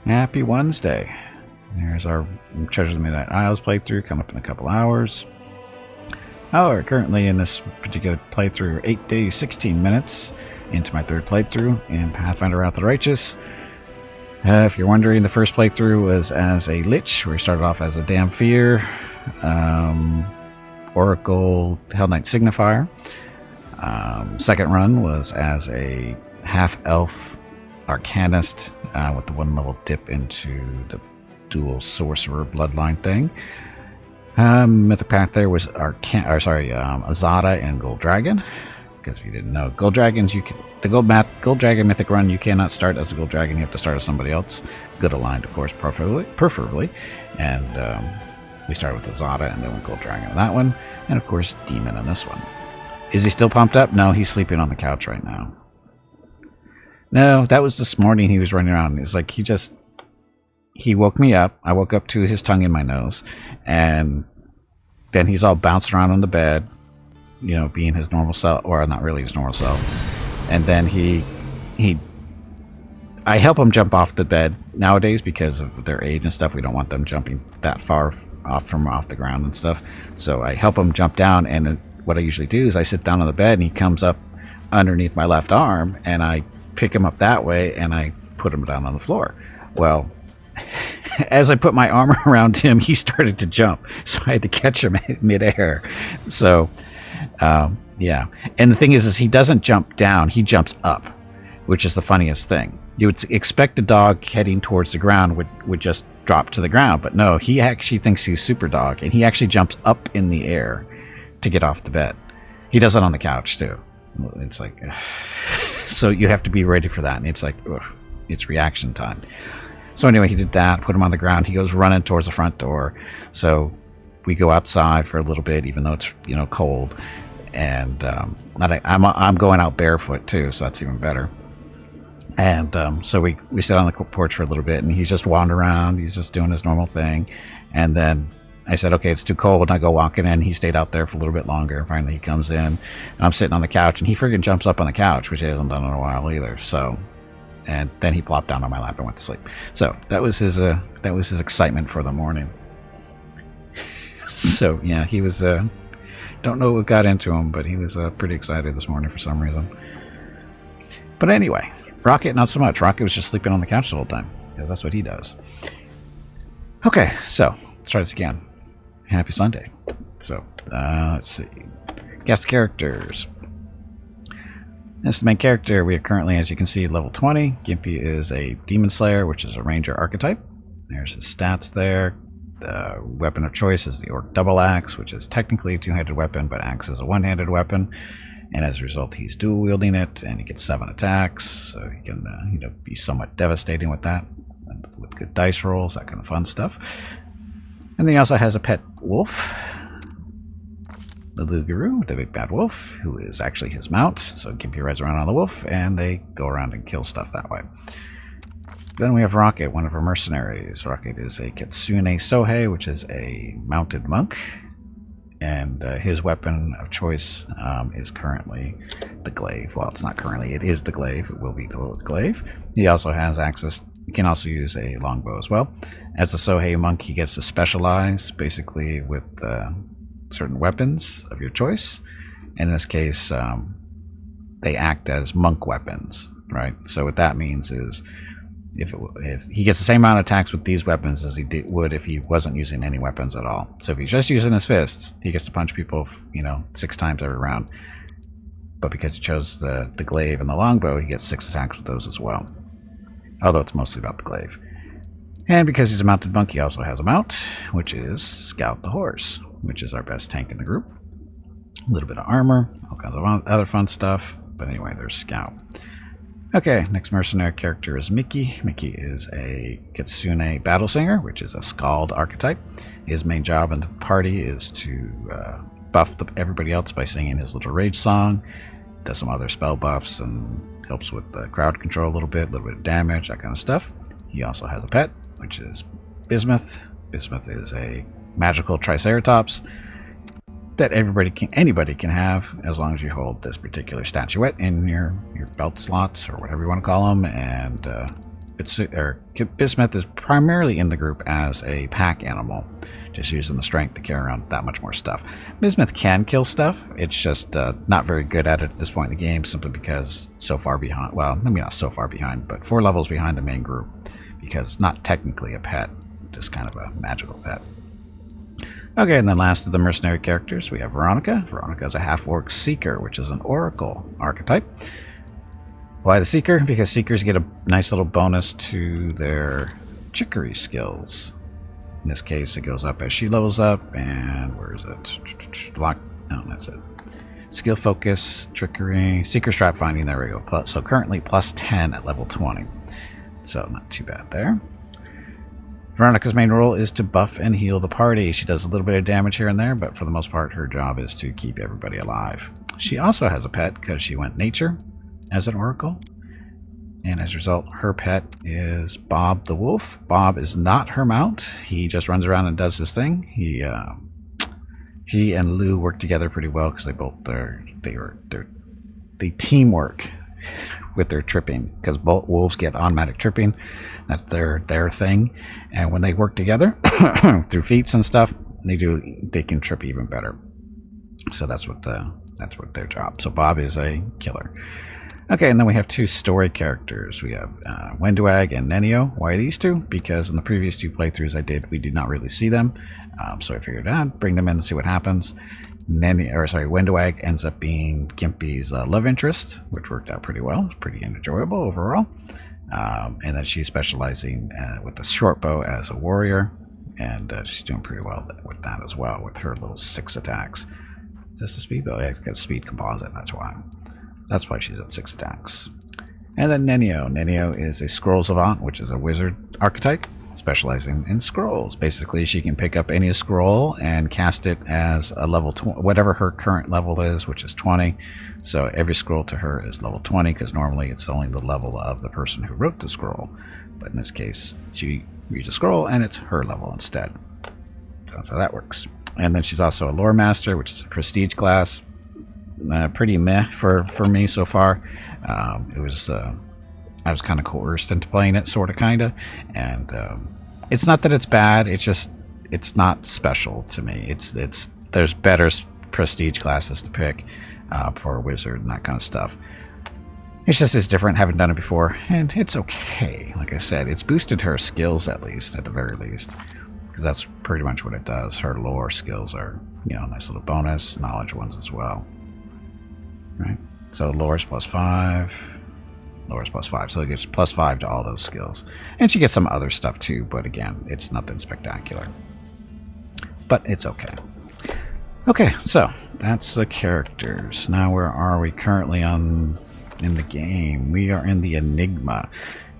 Happy Wednesday. There's our Treasures of the Midnight Isles playthrough coming up in a couple hours. We're currently in this particular playthrough 8 days, 16 minutes into my third playthrough in Pathfinder Wrath of the Righteous. If you're wondering, the first playthrough was as a Lich, where we started off as a Damphir, Oracle Hell Knight Signifier. Second run was as a half-elf Arcanist with the 1 level dip into the dual sorcerer bloodline thing. Mythic Path there was Azada and Gold Dragon. Because if you didn't know, Gold Dragons, the Gold Dragon Mythic run, you cannot start as a Gold Dragon. You have to start as somebody else. Good aligned, of course, preferably. And we started with Azada and then went Gold Dragon on that one, and of course Demon on this one. Is he still pumped up? No, he's sleeping on the couch right now. No, that was this morning. He was running around. It's like he woke me up. I woke up to his tongue in my nose, and then he's all bouncing around on the bed, you know, being his normal self, or not really his normal self. And then I help him jump off the bed nowadays because of their age and stuff. We don't want them jumping that far off the ground and stuff. So I help him jump down, and what I usually do is I sit down on the bed, and he comes up underneath my left arm, and I pick him up that way, and I put him down on the floor. Well, as I put my arm around him, he started to jump, so I had to catch him midair. So yeah, and the thing is he doesn't jump down, he jumps up, which is the funniest thing. You would expect a dog heading towards the ground would just drop to the ground, but no, he actually thinks he's super dog, and he actually jumps up in the air to get off the bed. He does it on the couch too. It's like so you have to be ready for that, and it's like it's reaction time. So anyway, he did that, put him on the ground. He goes running towards the front door, so we go outside for a little bit, even though it's, you know, cold. And I'm going out barefoot too, so that's even better. And so we sit on the porch for a little bit, and he's just wandering around. He's just doing his normal thing. And then I said, okay, it's too cold, and I go walking in. He stayed out there for a little bit longer. Finally, he comes in, and I'm sitting on the couch, and he friggin' jumps up on the couch, which he hasn't done in a while either. So, and then he plopped down on my lap and went to sleep. So that was his excitement for the morning. So yeah, he was. Don't know what got into him, but he was pretty excited this morning for some reason. But anyway, Rocket, not so much. Rocket was just sleeping on the couch the whole time, because that's what he does. Okay, so let's try this again. Happy Sunday. So, let's see. Guest characters. This is the main character. We are currently, as you can see, level 20. Gimpy is a Demonslayer, which is a Ranger archetype. There's his stats there. The weapon of choice is the Orc Double Axe, which is technically a two-handed weapon, but acts as a one-handed weapon. And as a result, he's dual-wielding it, and he gets 7 attacks, so he can be somewhat devastating with that, and with good dice rolls, that kind of fun stuff. And then he also has a pet wolf, the Lugaroo, the big bad wolf, who is actually his mount. So Gimpy rides around on the wolf, and they go around and kill stuff that way. Then we have Rocket, one of our mercenaries. Rocket is a Kitsune Sohei, which is a mounted monk. And his weapon of choice is currently the glaive. Well, it's not currently, it is the glaive. It will be the glaive. He also has access, he can also use a longbow as well. As a Sohei monk, he gets to specialize basically with certain weapons of your choice. In this case, they act as monk weapons, right? So what that means is if he gets the same amount of attacks with these weapons as he would if he wasn't using any weapons at all. So if he's just using his fists, he gets to punch people, 6 times every round. But because he chose the glaive and the longbow, he gets 6 attacks with those as well. Although it's mostly about the glaive. And because he's a mounted monk, he also has a mount, which is Scout the Horse, which is our best tank in the group. A little bit of armor, all kinds of other fun stuff. But anyway, there's Scout. Okay, next mercenary character is Mickey. Mickey is a Kitsune battle singer, which is a Skald archetype. His main job in the party is to buff everybody else by singing his little rage song. Does some other spell buffs and helps with the crowd control a little bit of damage, that kind of stuff. He also has a pet, which is Bismuth. Bismuth is a magical Triceratops that anybody can have, as long as you hold this particular statuette in your belt slots, or whatever you want to call them, and Bismuth is primarily in the group as a pack animal, just using the strength to carry around that much more stuff. Bismuth can kill stuff. It's just not very good at it at this point in the game, simply because so far behind. Well, maybe not so far behind, but 4 levels behind the main group, because it's not technically a pet, just kind of a magical pet. Okay, and then last of the mercenary characters, we have Veronica. Veronica is a half-orc seeker, which is an oracle archetype. Why the seeker? Because seekers get a nice little bonus to their trickery skills. In this case, it goes up as she levels up, and where is it? Lock. No, that's it. Skill focus, trickery, seeker strap finding. There we go. So currently plus 10 at level 20. So not too bad there. Veronica's main role is to buff and heal the party. She does a little bit of damage here and there, but for the most part, her job is to keep everybody alive. She also has a pet because she went nature as an oracle, and as a result, her pet is Bob the Wolf. Bob is not her mount. He just runs around and does his thing. He and Lou work together pretty well because they teamwork with their tripping, because both wolves get automatic tripping. That's their thing, and when they work together through feats and stuff, they can trip even better. So that's what their job. So Bob is a killer. Okay, and then we have 2 story characters. We have Wendwag and Nenio. Why these 2? Because in the previous 2 playthroughs I did, we did not really see them. So I figured I'd bring them in and see what happens. Wendwag ends up being Gimpy's love interest, which worked out pretty well. It's pretty enjoyable overall. And then she's specializing with the short bow as a warrior, and she's doing pretty well with that as well, with her little 6 attacks. Is this a speed bow? Yeah, it's got speed composite, that's why. That's why she's at 6 attacks. And then Nenio. Nenio is a scroll savant, which is a wizard archetype, specializing in scrolls. Basically, she can pick up any scroll and cast it as a level 20, whatever her current level is, which is 20. So every scroll to her is level 20, because normally it's only the level of the person who wrote the scroll. But in this case, she reads a scroll and it's her level instead. So that's how that works. And then she's also a lore master, which is a prestige class. Pretty meh for me so far. I was kind of coerced into playing it, sort of, kind of, and it's not that it's bad. It's not special to me. There's better prestige classes to pick for a wizard and that kind of stuff. It's different. Haven't done it before, and it's okay. Like I said, it's boosted her skills at the very least, because that's pretty much what it does. Her lore skills are, nice little bonus, knowledge ones as well. Right. So lore's +5. Lore's +5, so it gets +5 to all those skills. And she gets some other stuff too, but again, it's nothing spectacular. But it's okay. Okay, so that's the characters. Now where are we currently in the game? We are in the Enigma.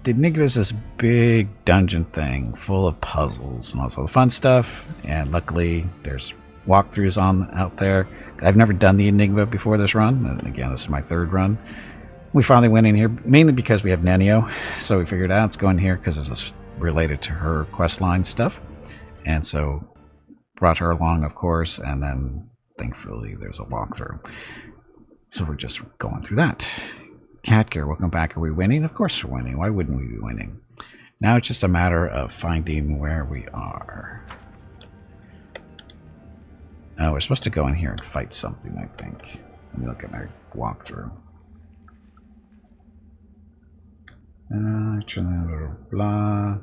The Enigma is this big dungeon thing full of puzzles and also the fun stuff, and luckily there's walkthroughs out there. I've never done the Enigma before this run, and again, this is my 3rd run. We finally went in here, mainly because we have Nenio, so we figured out let's go in here because it's related to her questline stuff, and so brought her along, of course, and then thankfully there's a walkthrough. So we're just going through that. Catgear, welcome back. Are we winning? Of course we're winning. Why wouldn't we be winning? Now it's just a matter of finding where we are. We're supposed to go in here and fight something, I think. Let me look at my walkthrough. Blah.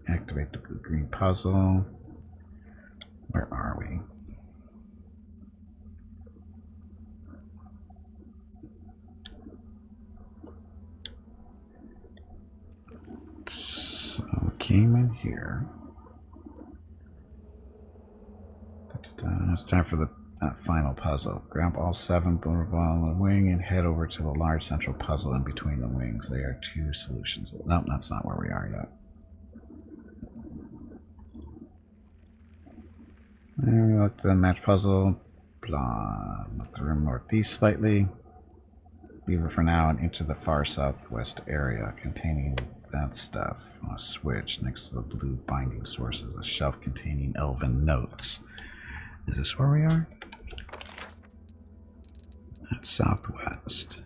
Activate the blue-green puzzle. Where are we? So, came in here. It's time for the final puzzle. Grab all 7 blah on the wing and head over to the large central puzzle in between the wings. There are 2 solutions. Nope, that's not where we are yet. And we look at the match puzzle. Blah. Look the room northeast slightly. Leave it for now and enter the far southwest area containing that stuff. On a switch next to the blue binding sources, a shelf containing elven notes. Is this where we are? That's southwest.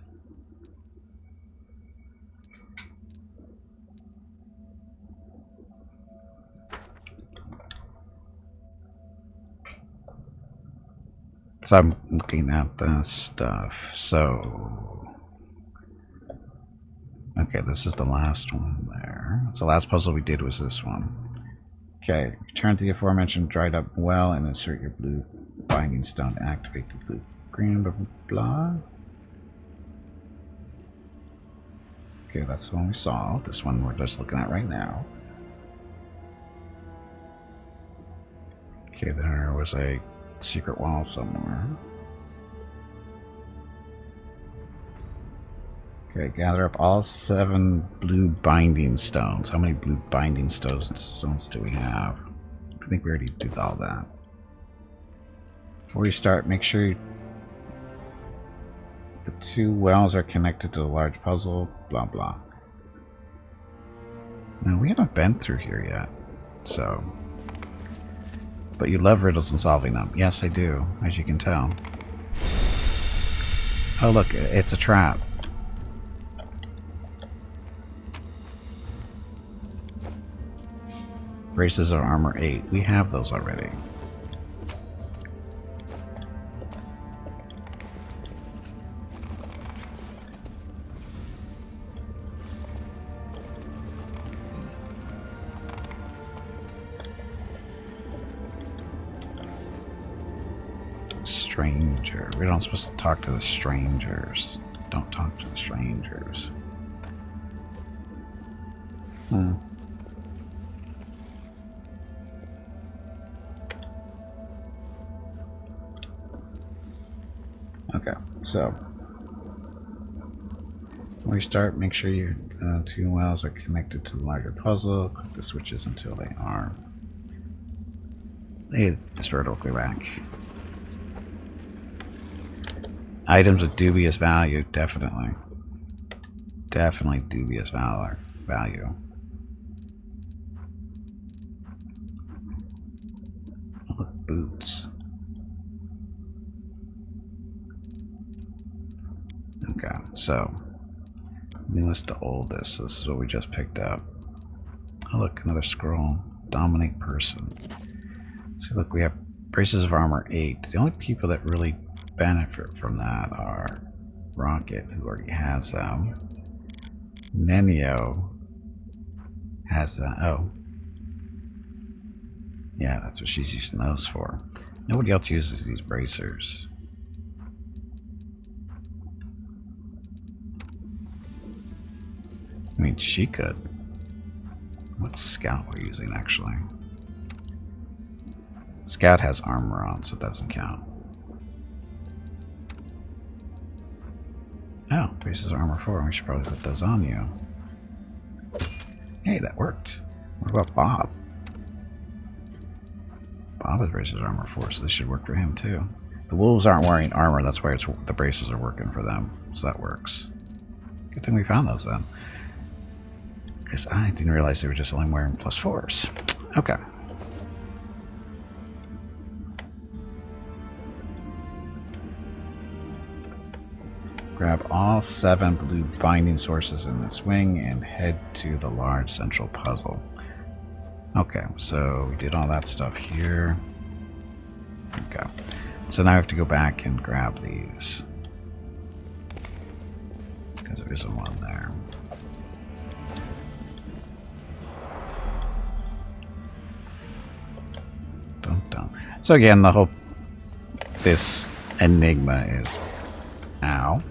So I'm looking at the stuff. So, okay, this is the last one there. So the last puzzle we did was this one. Okay, return to the aforementioned dried up well and insert your blue binding stone to activate the blue green blah blah blah. Okay, that's the one we saw. This one we're just looking at right now. Okay, there was a secret wall somewhere. Okay, gather up all 7 blue binding stones. How many blue binding stones do we have? I think we already did all that. Before you start, make sure the 2 wells are connected to the large puzzle, blah blah. Now, we haven't been through here yet, so... But you love riddles and solving them. Yes, I do, as you can tell. Oh look, it's a trap. Braces of armor 8. We have those already. Stranger. We're not supposed to talk to the strangers. Don't talk to the strangers. Okay, so when we start, make sure your 2 wells are connected to the larger puzzle. Click the switches until they are. Hey, this bird will go back. Items of dubious value, definitely. Definitely dubious value. Oh, look, boots. Okay, so newest to oldest. This is what we just picked up. Oh, look, another scroll. Dominate person. So look, we have braces of armor 8. The only people that really benefit from that are Rocket, who already has them. Nenio has oh. Yeah, that's what she's using those for. Nobody else uses these bracers. I mean, she could. What scout we're using, actually? Scout has armor on, so it doesn't count. Oh, braces armor 4. We should probably put those on you. Hey, that worked. What about Bob? Bob has braces armor 4, so this should work for him too. The wolves aren't wearing armor, that's why the braces are working for them. So that works. Good thing we found those then. Because I didn't realize they were just only wearing +4s. Okay. Grab all 7 blue binding sources in this wing and head to the large central puzzle. Okay, so we did all that stuff here. Okay. So now I have to go back and grab these. Because there isn't one there. Dun dun. So again, the whole... This Enigma is... Ow.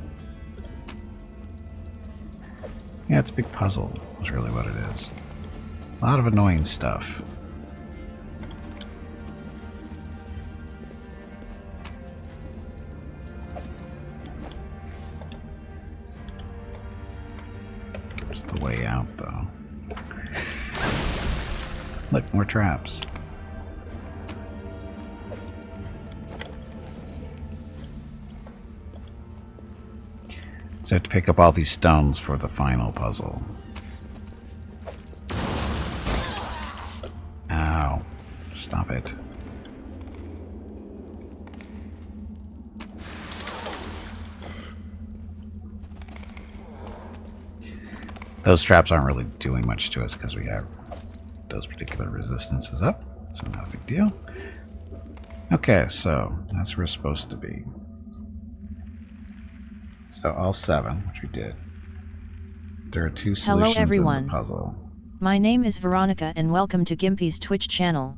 Yeah, it's a big puzzle, is really what it is. A lot of annoying stuff. It's the way out, though. Look, more traps. So I have to pick up all these stones for the final puzzle. Ow. Stop it. Those traps aren't really doing much to us because we have those particular resistances up, so not a big deal. Okay, so that's where it's supposed to be. So all 7, which we did. There are 2 solutions. Hello everyone. In the puzzle. My name is Veronica and welcome to Gimpy's Twitch channel.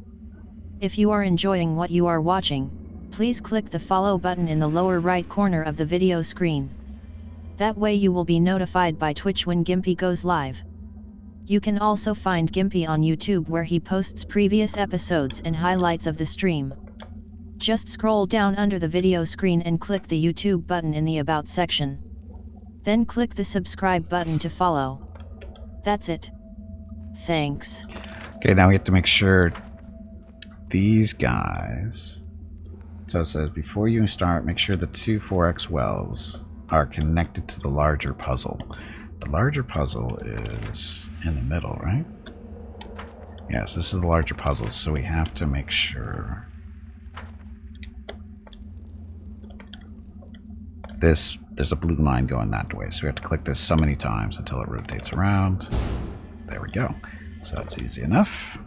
If you are enjoying what you are watching, please click the follow button in the lower right corner of the video screen. That way you will be notified by Twitch when Gimpy goes live. You can also find Gimpy on YouTube where he posts previous episodes and highlights of the stream. Just scroll down under the video screen and click the YouTube button in the About section. Then click the subscribe button to follow. That's it. Thanks. Okay, now we have to make sure these guys. So it says before you start, make sure the 2 4x wells are connected to the larger puzzle. The larger puzzle is in the middle, right? Yes, this is the larger puzzle, so we have to make sure there's a blue line going that way, so we have to click this so many times until it rotates around. There we go. So that's easy enough.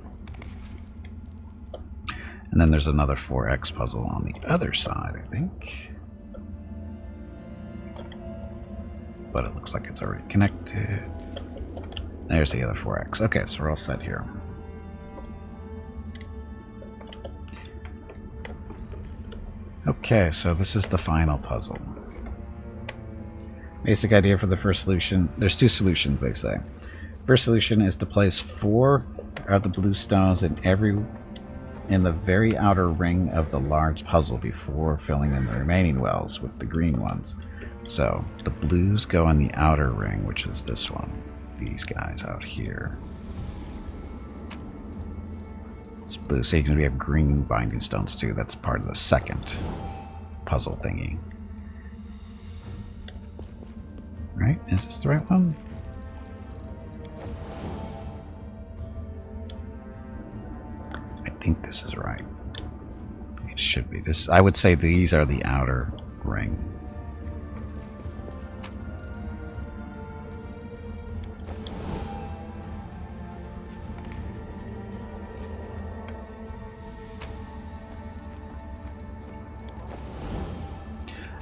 And then there's another 4x puzzle on the other side, I think. But it looks like it's already connected. There's the other 4x. Okay, so we're all set here. Okay, so this is the final puzzle. Basic idea for the first solution. There's 2 solutions, they say. First solution is to place 4 of the blue stones in the very outer ring of the large puzzle before filling in the remaining wells with the green ones. So the blues go in the outer ring, which is this one. These guys out here. It's blue, so we have green binding stones too. That's part of the second puzzle thingy. Right? Is this the right one? I think this is right. It should be. This. I would say these are the outer ring.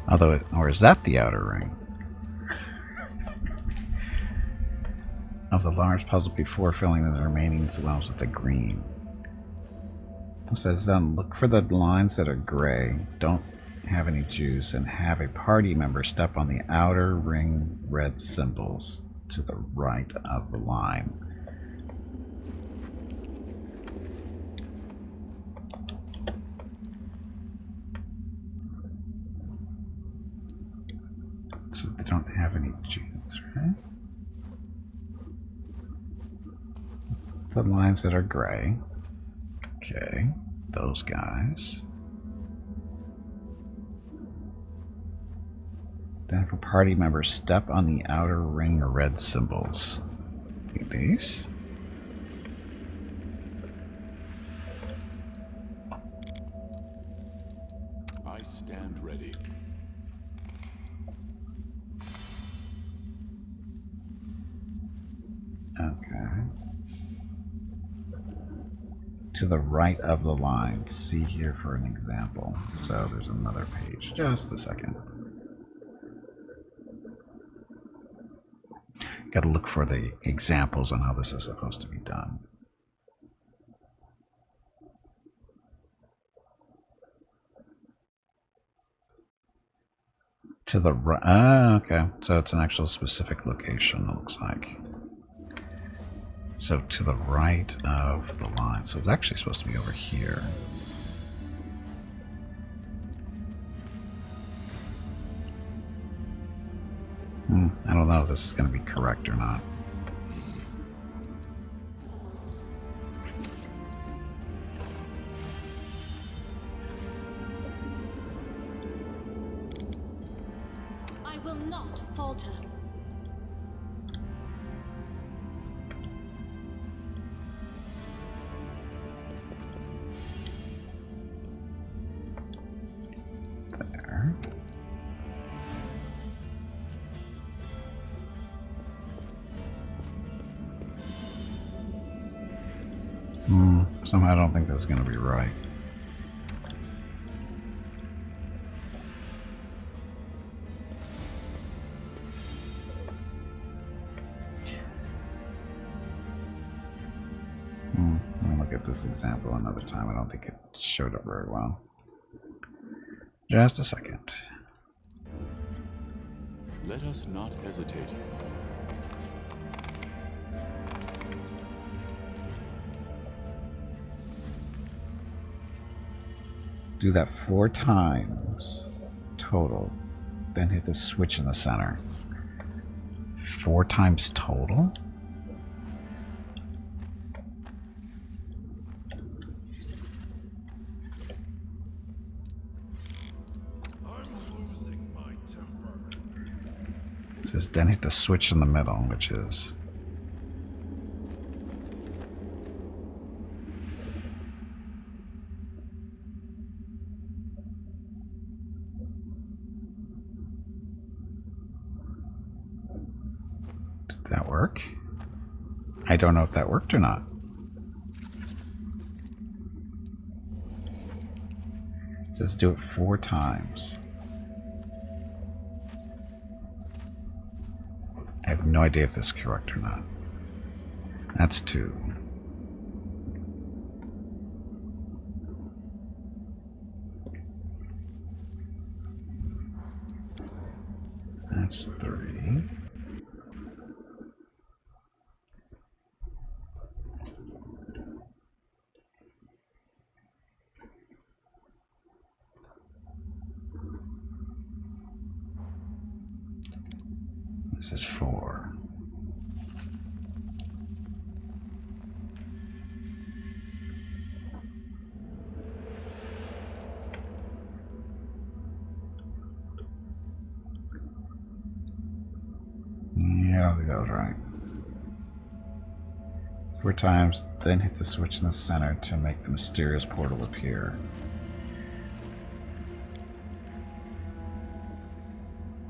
Although, or is that the outer ring? Of the large puzzle before filling in the remaining wells with the green. It says, look for the lines that are gray, don't have any juice, and have a party member step on the outer ring red symbols to the right of the line. So they don't have any juice, right? The lines that are gray. Okay, those guys. Then have a party member step on the outer ring of red symbols. These. I stand ready. Okay. To the right of the line. See here for an example. So there's another page. Just a second. Got to look for the examples on how this is supposed to be done. To the right. Ah, okay. So it's an actual specific location, it looks like. So to the right of the line. So it's actually supposed to be over here. I don't know if this is going to be correct or not. I will not falter. There. Somehow I don't think this is going to be right. Let me look at this example another time. I don't think it showed up very well. Just a second. Let us not hesitate. Do that 4 times total. Then hit the switch in the center. 4 times total? It says then hit the switch in the middle, which is... Did that work? I don't know if that worked or not. It says do it 4 times. I have no idea if this is correct or not. That's 2. That's 3. This is 4. Yeah, that goes right. 4 times, then hit the switch in the center to make the mysterious portal appear.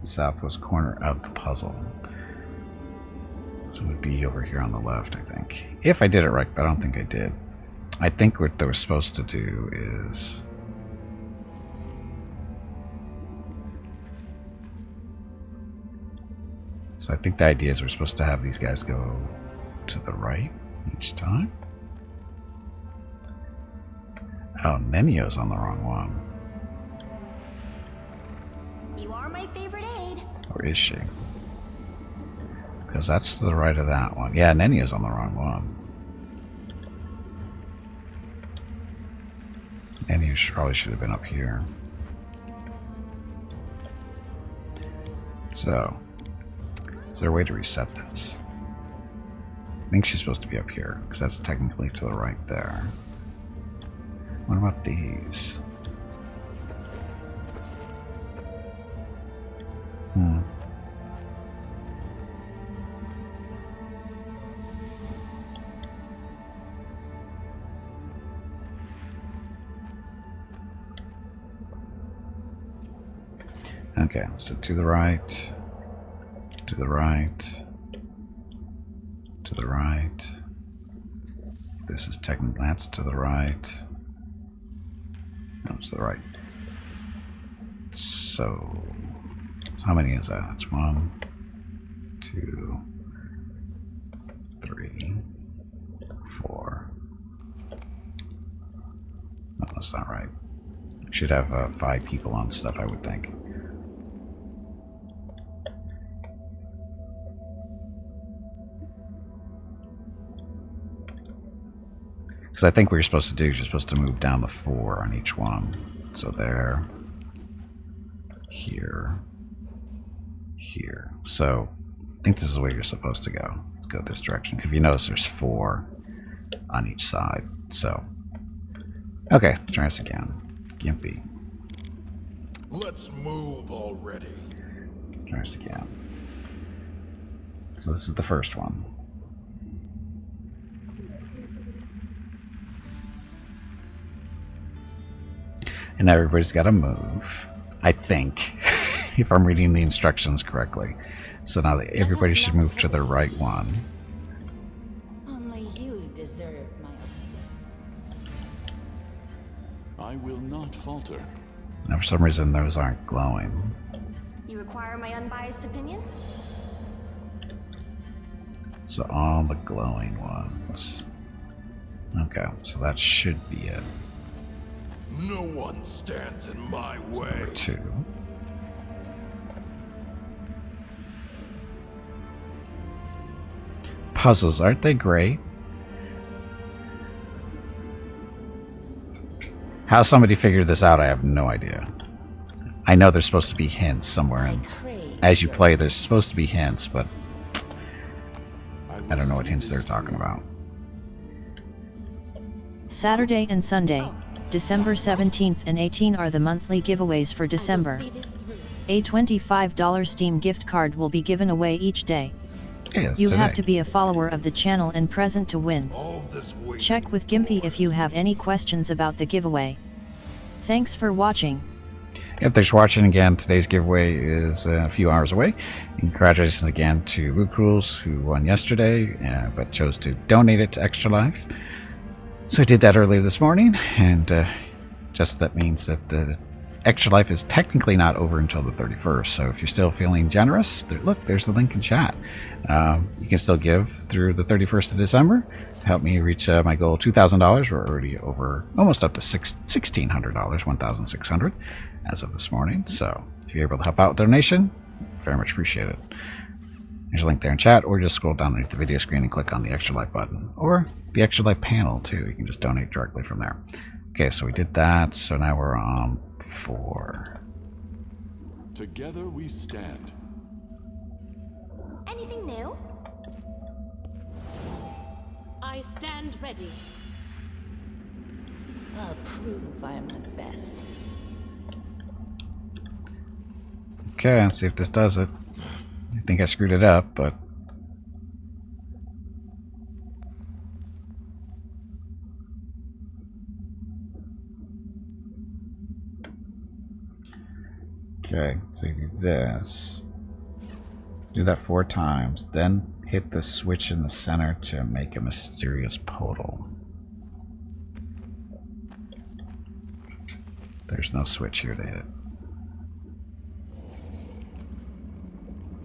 Southwest corner of the puzzle. So it would be over here on the left, I think. If I did it right, but I don't think I did. I think what they were supposed to do is... So I think the idea is we're supposed to have these guys go to the right each time. Oh, Nenio's on the wrong one. You are my favorite aide. Or is she? Because that's to the right of that one. Yeah, Nenio's on the wrong one. Nenio probably should have been up here. So, is there a way to reset this? I think she's supposed to be up here, because that's technically to the right there. What about these? Okay, so to the right, to the right, to the right. This is technically, that's to the right. No, it's to the right. So, how many is that? That's 1, 2, 3, 4. No, that's not right. Should have 5 people on stuff, I would think. Because I think what you're supposed to do is you're supposed to move down the 4 on each one. So there, here, here. So I think this is where you're supposed to go. Let's go this direction. If you notice, there's 4 on each side. So, okay, try this again. Gimpy. Let's move already. Try this again. So this is the first one. And everybody's got to move, I think, if I'm reading the instructions correctly. So now everybody should move to the right one. Only you deserve my opinion. I will not falter. Now for some reason those aren't glowing. You require my unbiased opinion? So all the glowing ones. Okay, so that should be it. No one stands in my way. Number 2. Puzzles, aren't they great? How somebody figured this out, I have no idea. I know there's supposed to be hints somewhere, and as you play, there's supposed to be hints, but I don't know what hints they're talking about. Saturday and Sunday, December 17th and 18 are the monthly giveaways for December. A $25 Steam gift card will be given away each day. Yeah, that's You today. have to be a follower of the channel and present to win. All this weight. Check with Gimpy if you have any questions about the giveaway. Thanks for watching. If thanks for watching again, today's giveaway is a few hours away. And congratulations again to Luke Rules, who won yesterday, but chose to donate it to Extra Life. So I did that earlier this morning, and just that means that the Extra Life is technically not over until the 31st. So if you're still feeling generous, look, there's the link in chat. You can still give through the 31st of December to help me reach my goal of $2,000. We're already over, almost up to $1,600, $1,600 as of this morning. So if you're able to help out with donation, very much appreciate it. There's a link there in chat, or just scroll down underneath the video screen and click on the Extra Life button, or the Extra Life panel too. You can just donate directly from there. Okay, so we did that. So now we're on 4. Together we stand. Anything new? I stand ready. I'll prove I'm the best. Okay, let's see if this does it. I think I screwed it up, but okay, so you do this. Do that 4 times, then hit the switch in the center to make a mysterious portal. There's no switch here to hit.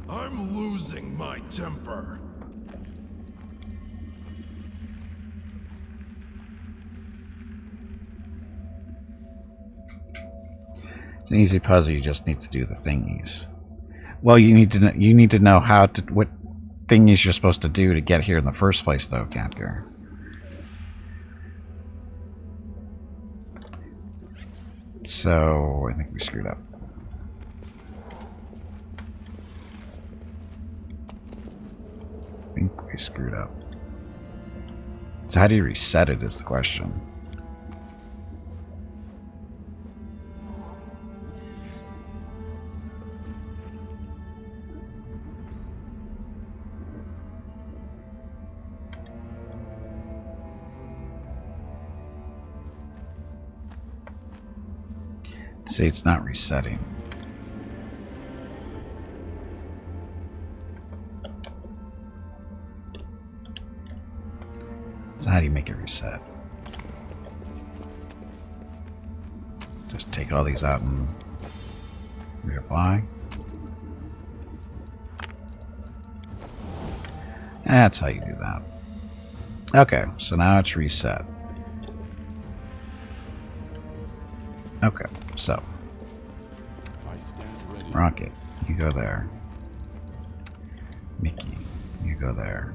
I'm losing my temper. It's an easy puzzle. You just need to do the thingies. Well, you need to know how to what thingies you're supposed to do to get here in the first place, though, Catger. So I think we screwed up. I think we screwed up. So how do you reset it is the question. See, it's not resetting. So how do you make it reset? Just take all these out and reapply. That's how you do that. Okay, so now it's reset. Okay, so I stand ready. Rocket, you go there. Mickey, you go there.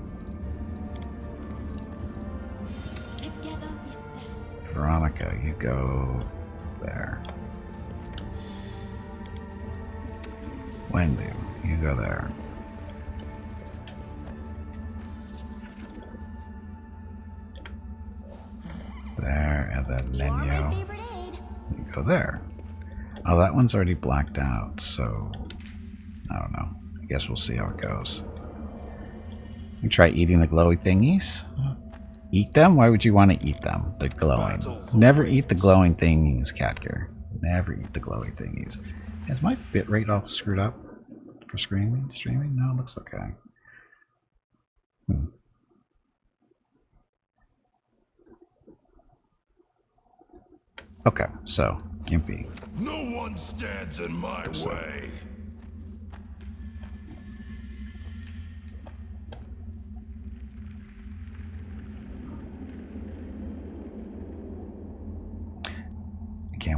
Together we stand. Veronica, you go there. Wendy, you go there. There, and then You are my Nenyo, favorite aide. you go there. Oh, that one's already blacked out, so I don't know. I guess we'll see how it goes. You try eating the glowy thingies? Eat them? Why would you want to eat them? The glowing. Never eat the glowing thingies, Catger. Never eat the glowy thingies. Is my bitrate all screwed up for streaming? No, it looks okay. Okay, so Gimpy. No one stands in my way.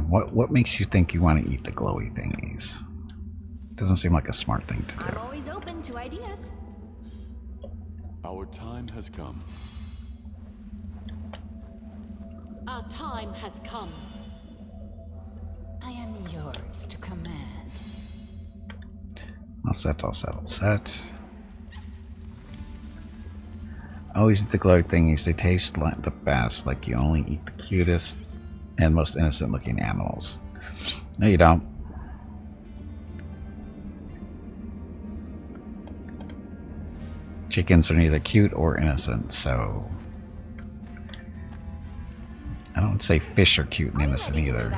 What makes you think you want to eat the glowy thingies? Doesn't seem like a smart thing to I'm do. always open to ideas. Our time has come. Our time has come. I am yours to command. All set, all set, all set. Always eat the glowy thingies. They taste like the best. Like you only eat the cutest and most innocent looking animals. No, you don't. Chickens are neither cute or innocent, so I don't say fish are cute and innocent either.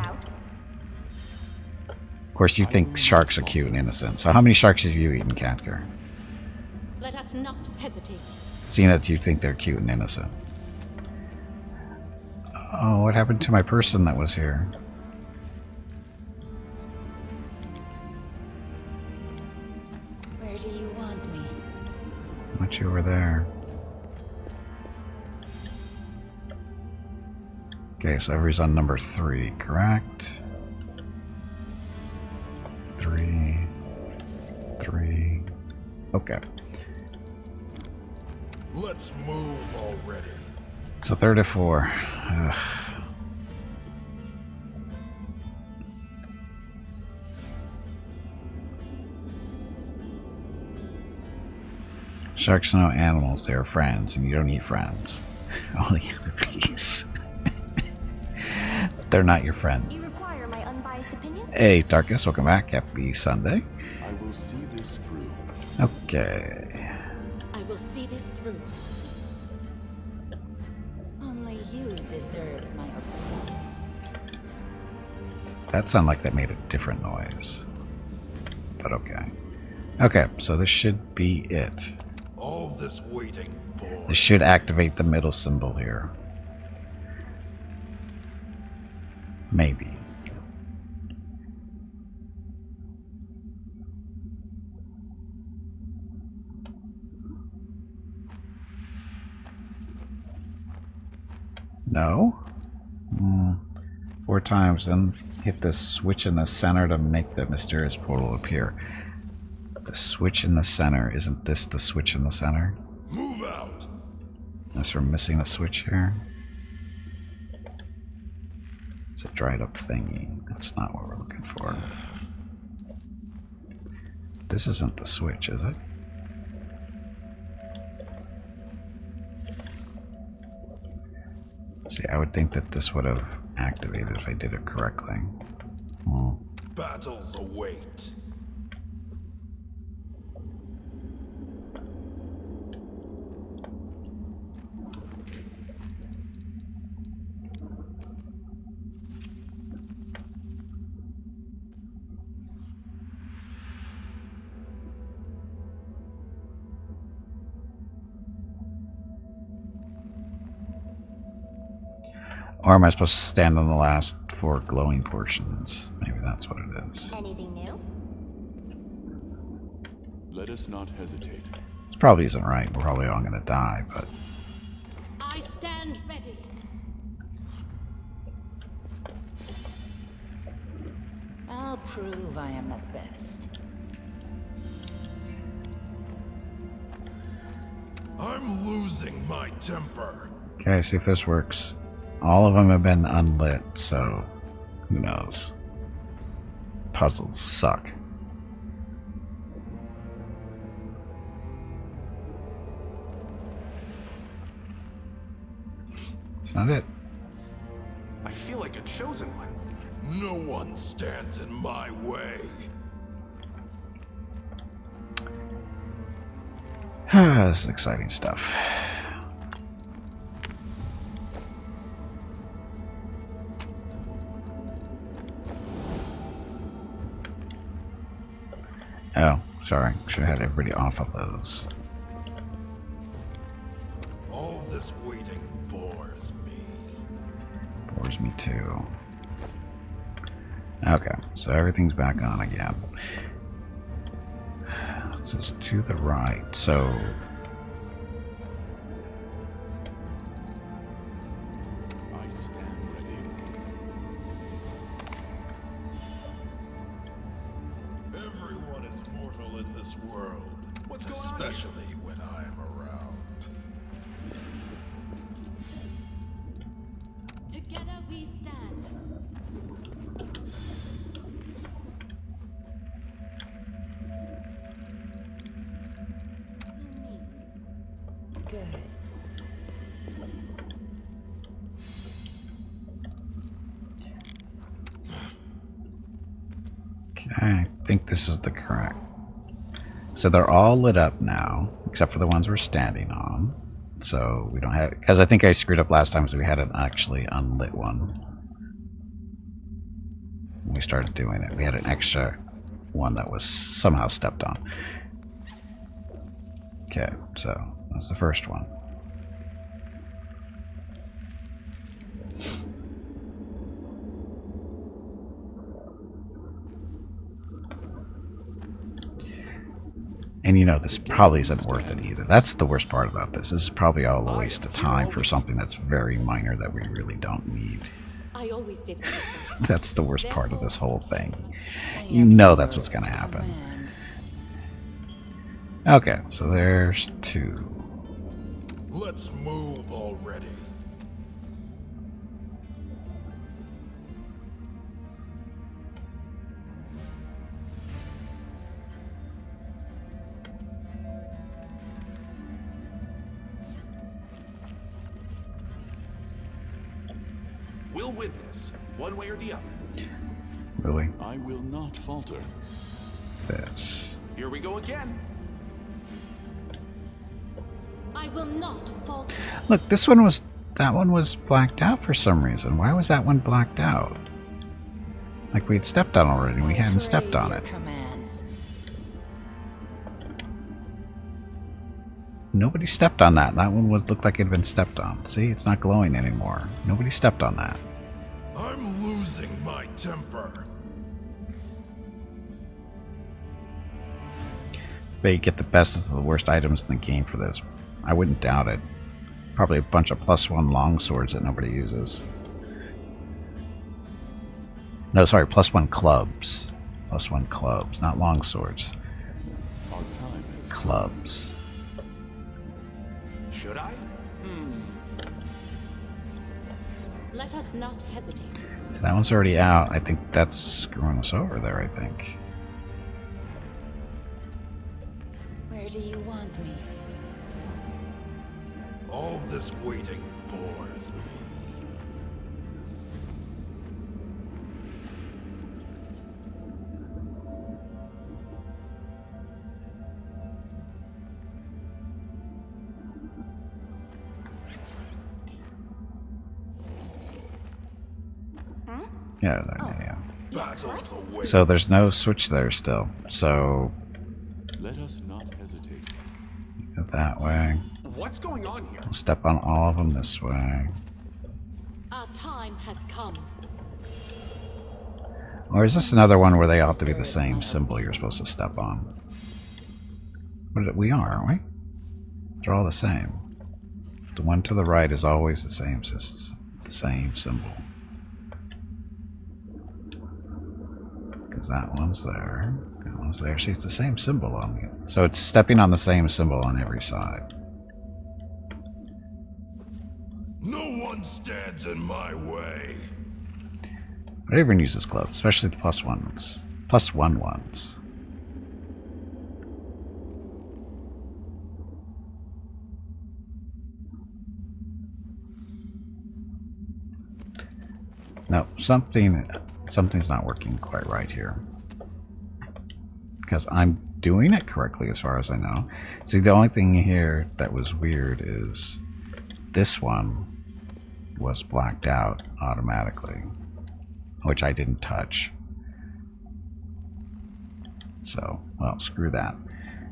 Of course, you think sharks are cute and innocent. So how many sharks have you eaten, Catker? Let us not hesitate. Seeing that you think they're cute and innocent. Oh, what happened to my person that was here? Where do you want me? What you were there? Okay, so everybody's on number 3, correct? 3. Okay. Let's move already. So 3 to 4. Ugh. Sharks are no animals, they are friends, and you don't eat friends. Only enemies. They're not your friend. You require my unbiased opinion? Hey, Darkus, welcome back. Happy Sunday. I will see this through. Okay. I will see this through. Only you deserve my approval. That sounded like that made a different noise. But okay. Okay, so this should be it. All this waiting for. This should activate the middle symbol here. Maybe. No? 4 times, then hit the switch in the center to make the mysterious portal appear. The switch in the center. Isn't this the switch in the center? Move out. Unless we're missing a switch here. It's a dried up thingy. That's not what we're looking for. This isn't the switch, is it? See, I would think that this would have activated if I did it correctly. Battles await. Or am I supposed to stand on the last 4 glowing portions? Maybe that's what it is. Anything new? Let us not hesitate. This probably isn't right. We're probably all going to die, but... I stand ready. I'll prove I am the best. I'm losing my temper. Okay, see if this works. All of them have been unlit, so who knows? Puzzles suck. It's not it. I feel like a chosen one. No one stands in my way. This is exciting stuff. Oh, sorry. Should have had everybody off of those. All this waiting bores me. Bores me too. Okay, so everything's back on again. This is to the right, so... I stand ready. this world. What's going on? Especially when I'm around. Together we stand. Good. I think this is the correct. So they're all lit up now, except for the ones we're standing on. So we don't have, because I think I screwed up last time because we had an actually unlit one. When we started doing it, we had an extra one that was somehow stepped on. Okay, so that's the first one. And you know, this probably isn't worth it either. That's the worst part about this. This is probably all a waste of time for something that's very minor that we really don't need. I always did what was right. That's the worst part of this whole thing. You know that's what's going to happen. Okay, so there's 2. Let's move already. We'll win this, one way or the other. Really? I will not falter. This. Here we go again. I will not falter. Look, this one was, that one was blacked out for some reason. Why was that one blacked out? Like we'd stepped on already and we hadn't stepped on it. Nobody stepped on that. That one would look like it had been stepped on. See, it's not glowing anymore. Nobody stepped on that. I'm losing my temper. But you get the best of the worst items in the game for this. I wouldn't doubt it. Probably a bunch of +1 long swords that nobody uses. No, sorry, +1 clubs. +1 clubs, not long swords. Our time is clubs. Should I? Let us not hesitate. That one's already out. I think that's screwing us over there, I think. Where do you want me? All this waiting bores me. Yeah, yeah. Yes, what? So there's no switch there still. So Let us not hesitate. go that way. What's going on here? We'll step on all of them this way. Our time has come. Or is this another one where they all have to be the same symbol you're supposed to step on? We are, aren't we? They're all the same. The one to the right is always the same symbol. Because that one's there. That one's there. See, it's the same symbol on it. So it's stepping on the same symbol on every side. No one stands in my way. But everyone uses gloves, especially the +1 ones. +1 ones. No, something's not working quite right here. Because I'm doing it correctly as far as I know. See, the only thing here that was weird is this one was blacked out automatically, which I didn't touch. So, well, screw that.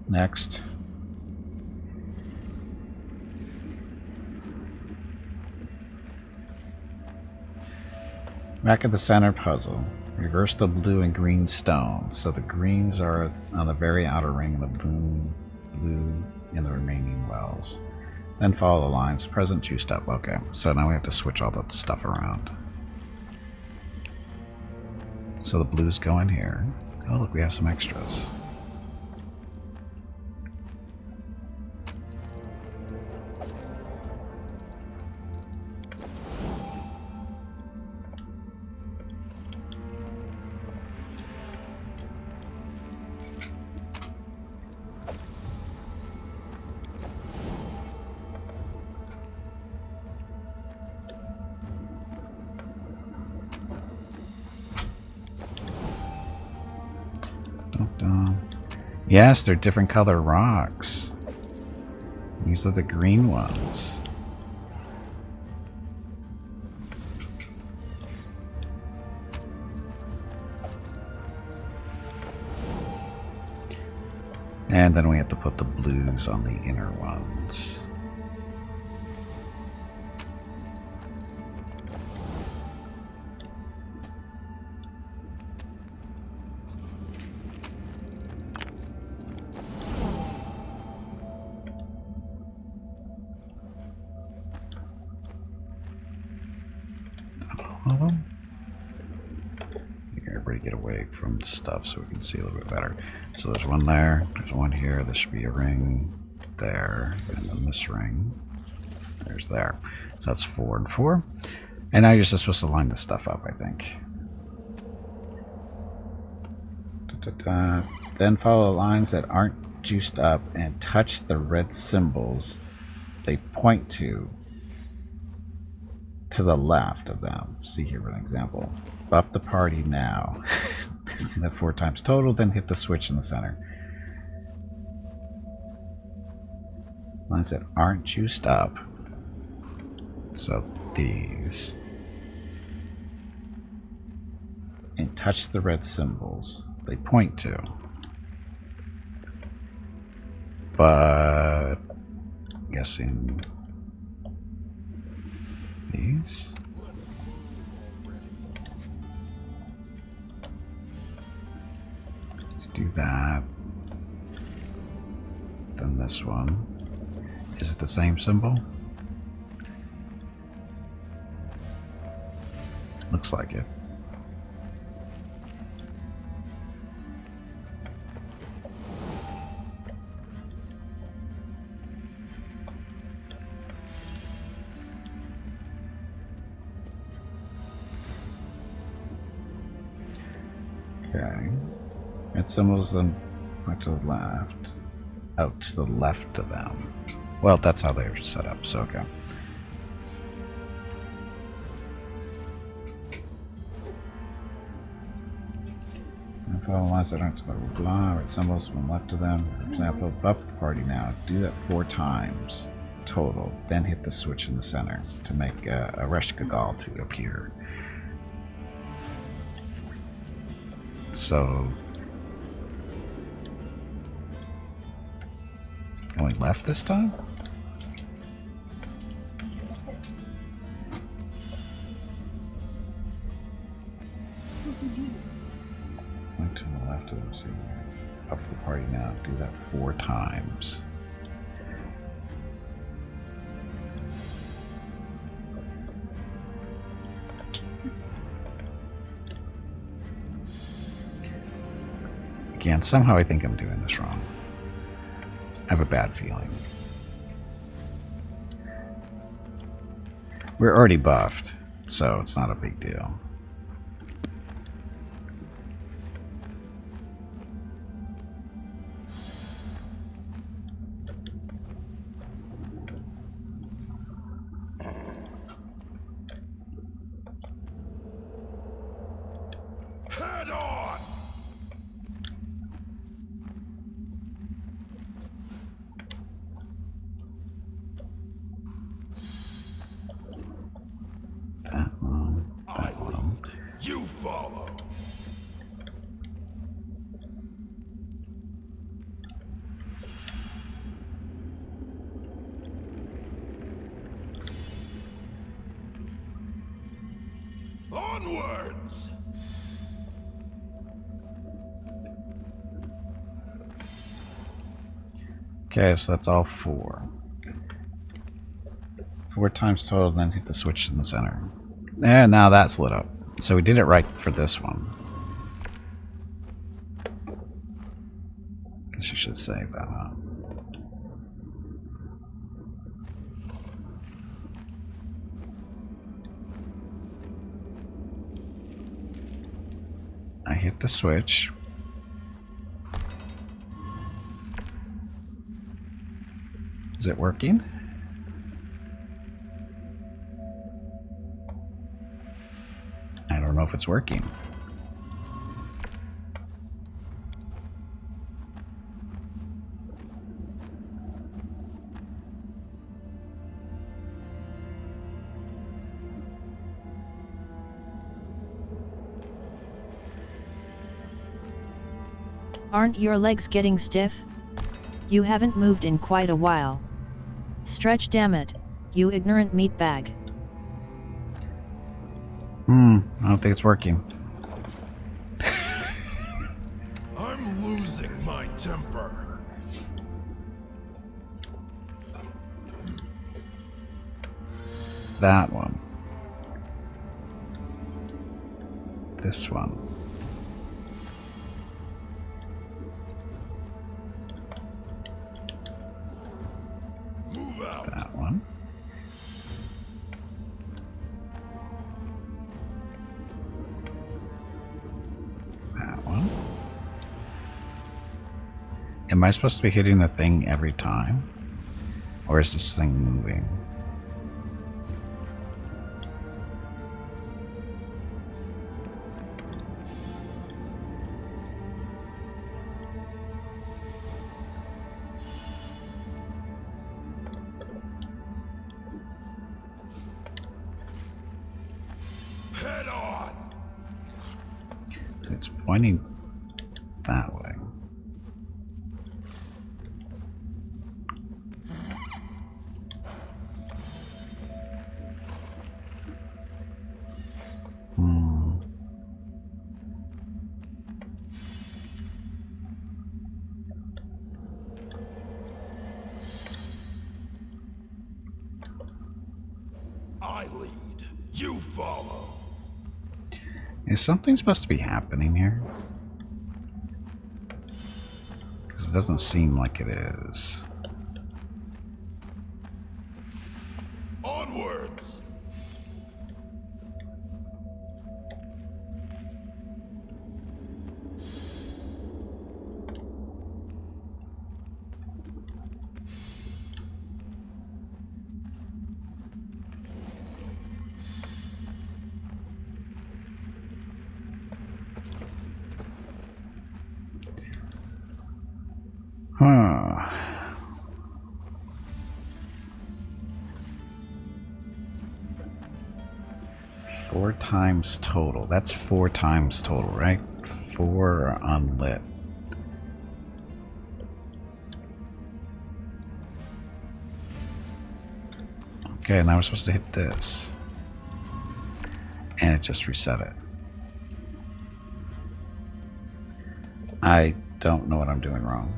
Next. Back at the center puzzle, reverse the blue and green stones. So the greens are on the very outer ring and the blue in the remaining wells. Then follow the lines. Present juice step. Okay, so now we have to switch all that stuff around. So the blues go in here. Oh, look, we have some extras. Yes, they're different color rocks. These are the green ones. And then we have to put the blues on the inner ones. Everybody get away from stuff so we can see a little bit better. So there's one there, there's one here, there should be a ring there, and then this ring. There's there. So that's 4 and 4. And now you're just supposed to line this stuff up, I think. Then follow lines that aren't juiced up and touch the red symbols they point to the left of them. See here for an example. Buff the party now. See that 4 times total, then hit the switch in the center. Lines that aren't juiced up. So these. And touch the red symbols they point to. But I'm guessing these. Let's do that. Then this one. Is it the same symbol? Looks like it. Okay. Red symbols then point to the left. Out to the left of them. Well, that's how they're set up, so okay. And follow lines that aren't blah blah blah. Red symbols from left of them. For example, buff the party now. Do that 4 times total. Then hit the switch in the center to make a Reshkagal to appear. So going left this time? Going to the left of them, see, up the party now, do that 4 times. Again, somehow I think I'm doing this wrong. I have a bad feeling. We're already buffed, so it's not a big deal. Head on! That one. You follow. Onwards! Okay, so that's all 4. 4 times total, then hit the switch in the center. And now that's lit up. So we did it right for this one. Guess you should save that up. I hit the switch. Is it working? I don't know if it's working. Aren't your legs getting stiff? You haven't moved in quite a while. Stretch, damn it, you ignorant meatbag. I don't think it's working. I'm losing my temper. That one. This one. Move out. That one. That one. Am I supposed to be hitting the thing every time? Or is this thing moving? Head on. It's pointing that way. I lead. You follow. Is something supposed to be happening here? Because it doesn't seem like it is. Onwards. Huh. Four times total. That's 4 times total, right? 4 unlit. Okay, now we're supposed to hit this. And it just reset it. I don't know what I'm doing wrong.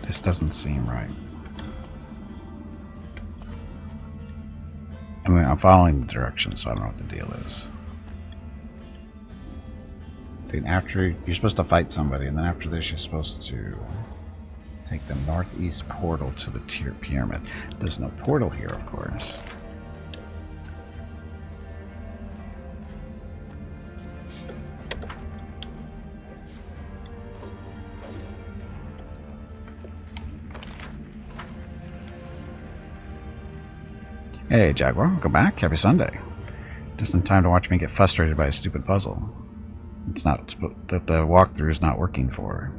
This doesn't seem right. I mean, I'm following the directions, so I don't know what the deal is. See, after you're supposed to fight somebody, and then after this, you're supposed to take the northeast portal to the tier pyramid. There's no portal here, of course. Hey Jaguar, welcome back. Happy Sunday. Just in time to watch me get frustrated by a stupid puzzle. It's not that the walkthrough is not working for.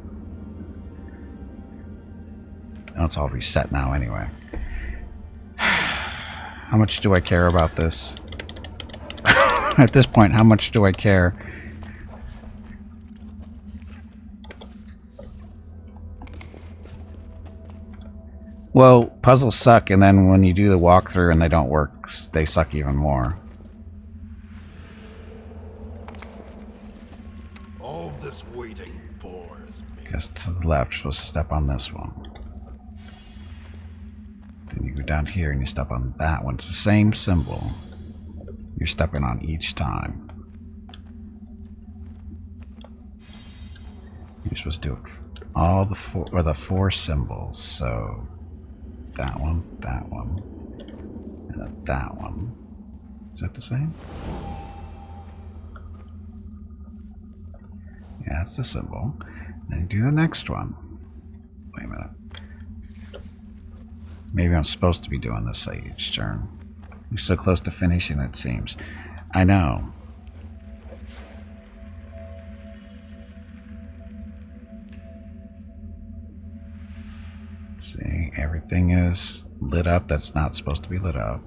Oh, it's all reset now anyway. How much do I care about this? At this point, how much do I care? Well, puzzles suck, and then when you do the walkthrough and they don't work, they suck even more. All this waiting bores me. Guess to the left, you're supposed to step on this one. Then you go down here and you step on that one. It's the same symbol. You're stepping on each time. You're supposed to do it all the four symbols. So that one, and then that one. Is that the same? That's the symbol. Then you do the next one. Wait a minute. Maybe I'm supposed to be doing this each turn. You're so close to finishing, it seems. I know. Let's see, everything is lit up that's not supposed to be lit up.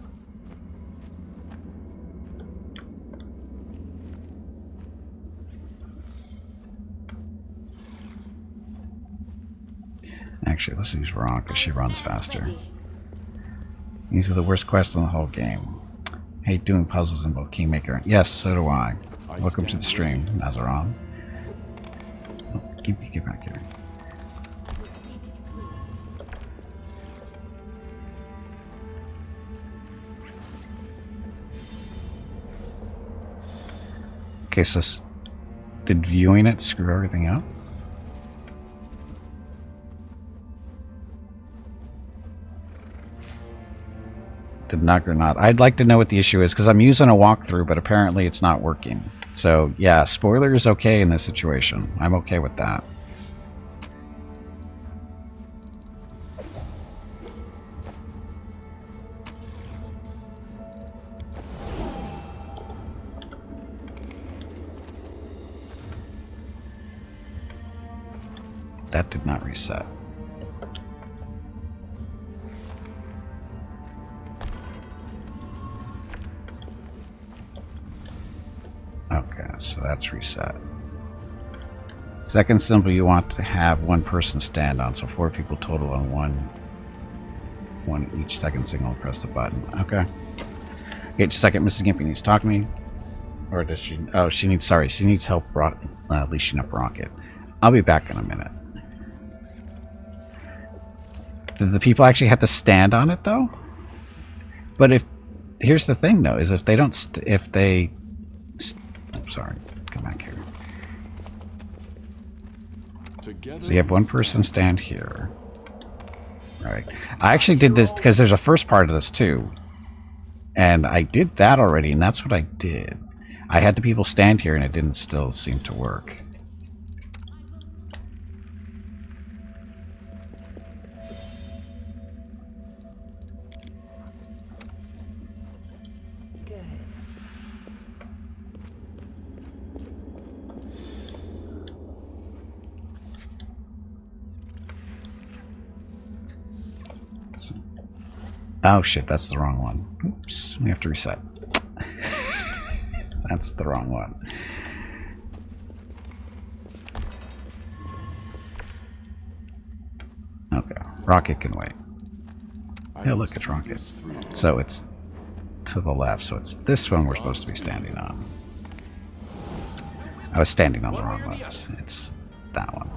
Actually, let's use Veronica. She runs faster. These are the worst quests in the whole game. Hate doing puzzles in both Kingmaker. Yes, so do I. Welcome to the stream, Nazaron. Oh, get back here. Okay, so did viewing it screw everything up? Did not or not. I'd like to know what the issue is because I'm using a walkthrough, but apparently it's not working. So yeah, spoiler is okay in this situation. I'm okay with that. That did not reset. Okay, so that's reset. Second symbol, you want to have one person stand on, so 4 people total on one each second signal. Press the button. Okay. Okay, just a second. Mrs. Gimpy needs to talk to me, or does she? Oh, she needs. Sorry, she needs help leashing up Rocket. I'll be back in a minute. Do the people actually have to stand on it though? But if here's the thing though, is if they don't, I'm sorry, come back here. So you have one person stand here. Right. I actually did this because there's a first part of this too. And I did that already, and that's what I did. I had the people stand here and it didn't still seem to work. Oh shit, that's the wrong one. Oops, we have to reset. That's the wrong one. Okay, Rocket can wait. Yeah, look, it's Rocket. So it's to the left, so it's this one we're supposed to be standing on. I was standing on the wrong one. It's that one.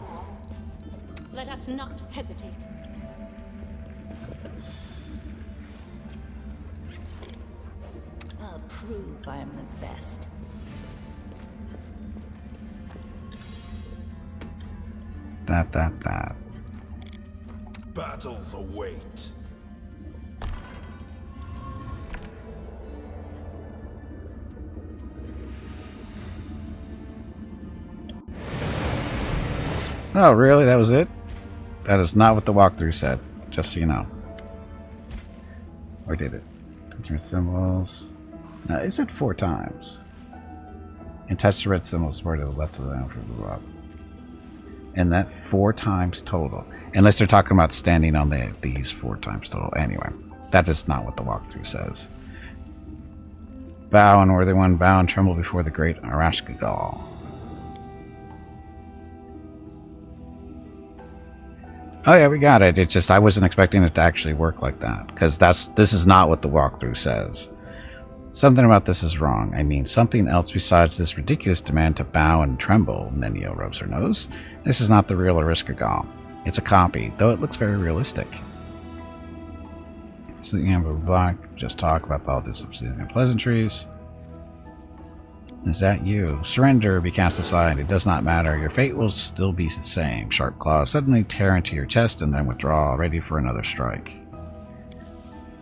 Let us not hesitate. I'll prove I am the best. That. Battles await. Oh, really? That was it? That is not what the walkthrough said, just so you know. Or did it? Touch your symbols. Now, is it 4 times? And touch the red symbols where to the left of the lamp for the up. And that 4 times total. Unless they're talking about standing on these 4 times total. Anyway, that is not what the walkthrough says. Bow, unworthy one, bow and tremble before the great Arashkagal. Oh yeah, we got it. It's just I wasn't expecting it to actually work like that, because this is not what the walkthrough says. Something about this is wrong. I mean, something else besides this ridiculous demand to bow and tremble. Nenio rubs her nose. This is not the real Arishkagal. It's a copy, though it looks very realistic. So you have a block. Just talk about all this obscene pleasantries. Is that you? Surrender, be cast aside. It does not matter. Your fate will still be the same. Sharp claws suddenly tear into your chest and then withdraw, ready for another strike.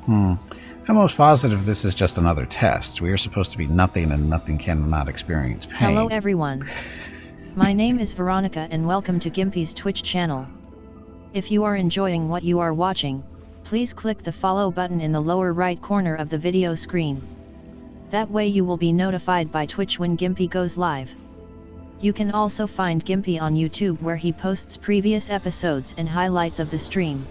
I'm most positive this is just another test. We are supposed to be nothing, and nothing cannot experience pain. Hello everyone. My name is Veronica and welcome to Gimpy's Twitch channel. If you are enjoying what you are watching, please click the follow button in the lower right corner of the video screen. That way you will be notified by Twitch when Gimpy goes live. You can also find Gimpy on YouTube where he posts previous episodes and highlights of the stream.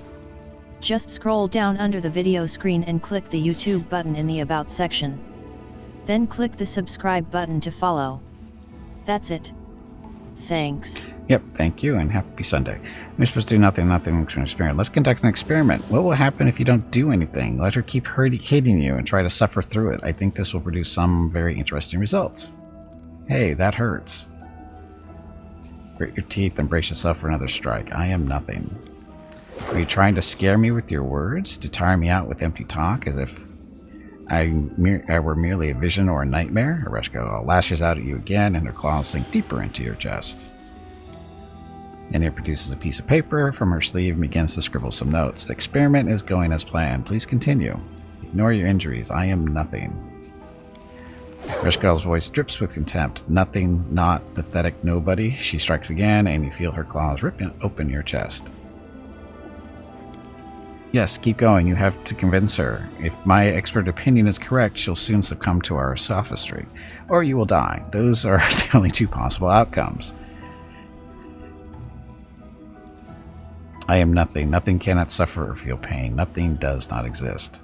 Just scroll down under the video screen and click the YouTube button in the About section. Then click the subscribe button to follow. That's it. Thanks. Yep, thank you, and happy Sunday. We're supposed to do nothing to an experiment. Let's conduct an experiment. What will happen if you don't do anything? Let her keep hating you and try to suffer through it. I think this will produce some very interesting results. Hey, that hurts. Grit your teeth and brace yourself for another strike. I am nothing. Are you trying to scare me with your words? To tire me out with empty talk as if I were merely a vision or a nightmare? Ereshkigal lashes out at you again and her claws sink deeper into your chest. Enya produces a piece of paper from her sleeve and begins to scribble some notes. The experiment is going as planned. Please continue. Ignore your injuries. I am nothing. Ereshkigal's voice drips with contempt. Nothing, not, pathetic nobody. She strikes again, and you feel her claws rip open your chest. Yes, keep going. You have to convince her. If my expert opinion is correct, she'll soon succumb to our sophistry. Or you will die. Those are the only two possible outcomes. I am nothing. Nothing cannot suffer or feel pain. Nothing does not exist.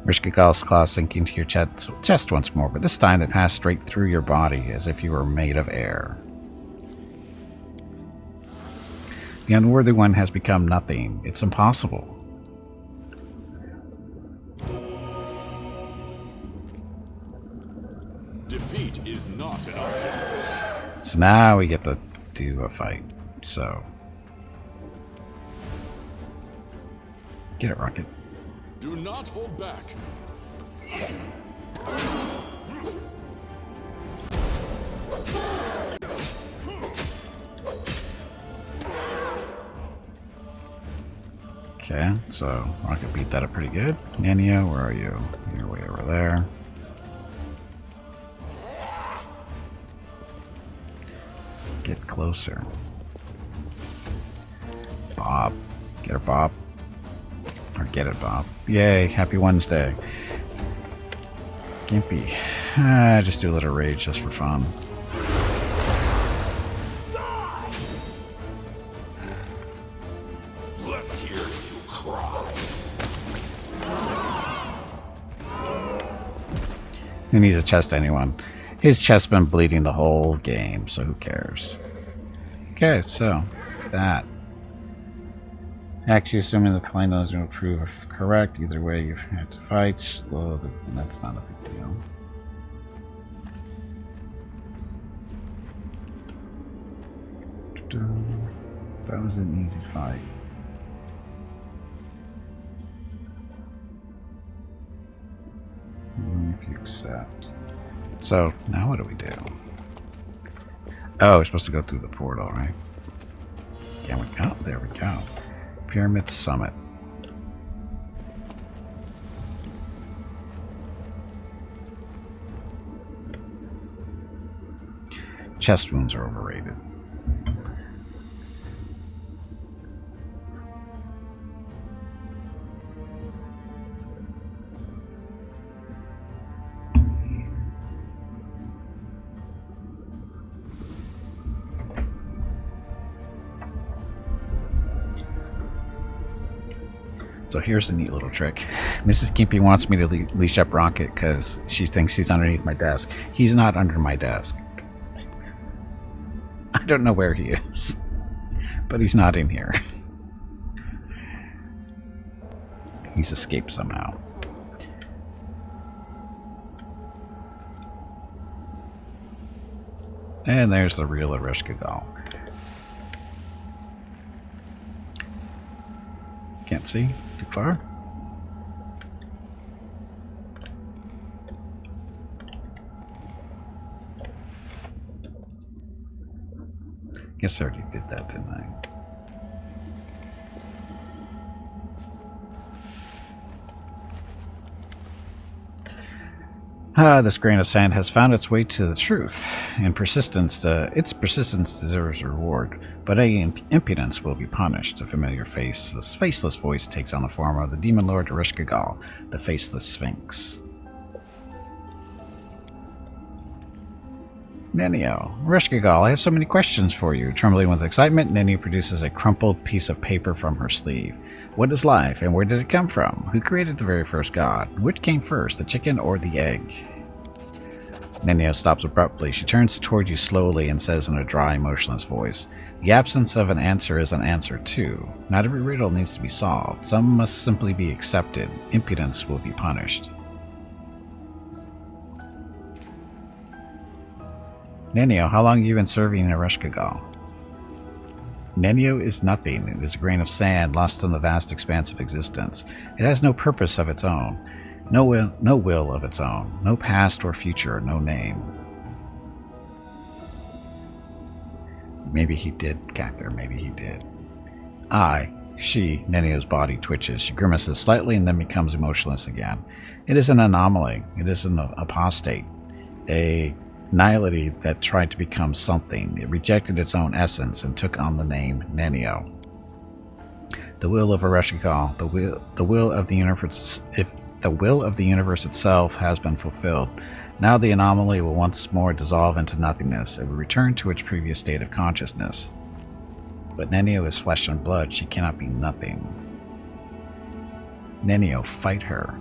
Ereshkigal's claws sink into your chest once more, but this time they pass straight through your body, as if you were made of air. The unworthy one has become nothing. It's impossible. Defeat is not an option. So now we get to do a fight. So get it, Rocket. Do not hold back. Okay, so Rocket beat that up pretty good. Enya, where are you? You're way over there. Get closer. Bob. Get her, Bob. Or get it, Bob. Yay, happy Wednesday. Gimpy. Just do a little rage just for fun. Let's hear you cry. Who needs to chest anyone? His chest's been bleeding the whole game, so who cares? Okay, so that. Actually, assuming the claim those will prove correct, either way you've had to fight. Slow, that's not a big deal. That was an easy fight. If you accept. So, now what do we do? Oh, we're supposed to go through the portal, right? Yeah, there we go. Pyramid Summit. Chest wounds are overrated. So here's the neat little trick. Mrs. Gimpy wants me to leash up Rocket because she thinks he's underneath my desk. He's not under my desk. I don't know where he is, but he's not in here. He's escaped somehow. And there's the real Ereshkigal. Can't see. Too far? Guess I already did that, didn't I? This grain of sand has found its way to the truth, and its persistence deserves a reward, but any impudence will be punished. A familiar faceless voice takes on the form of the demon lord Ereshkigal, the faceless sphinx. Nenio. Ereshkigal, I have so many questions for you. Trembling with excitement, Nenio produces a crumpled piece of paper from her sleeve. What is life, and where did it come from? Who created the very first god? Which came first, the chicken or the egg? Nenio stops abruptly. She turns toward you slowly and says in a dry, motionless voice, the absence of an answer is an answer too. Not every riddle needs to be solved. Some must simply be accepted. Impudence will be punished. Nenio, how long have you been serving in Ereshkigal? Nenio is nothing. It is a grain of sand lost in the vast expanse of existence. It has no purpose of its own, no will of its own, no past or future, no name. Maybe he did, Cactor, maybe he did. Nenio's body twitches. She grimaces slightly and then becomes emotionless again. It is an anomaly. It is an apostate. A nihility that tried to become something. It rejected its own essence and took on the name Nenio. The will of Ereshkigal, the will of the universe, if the will of the universe itself has been fulfilled. Now the anomaly will once more dissolve into nothingness. It will return to its previous state of consciousness. But Nenio is flesh and blood. She cannot be nothing. Nenio, fight her.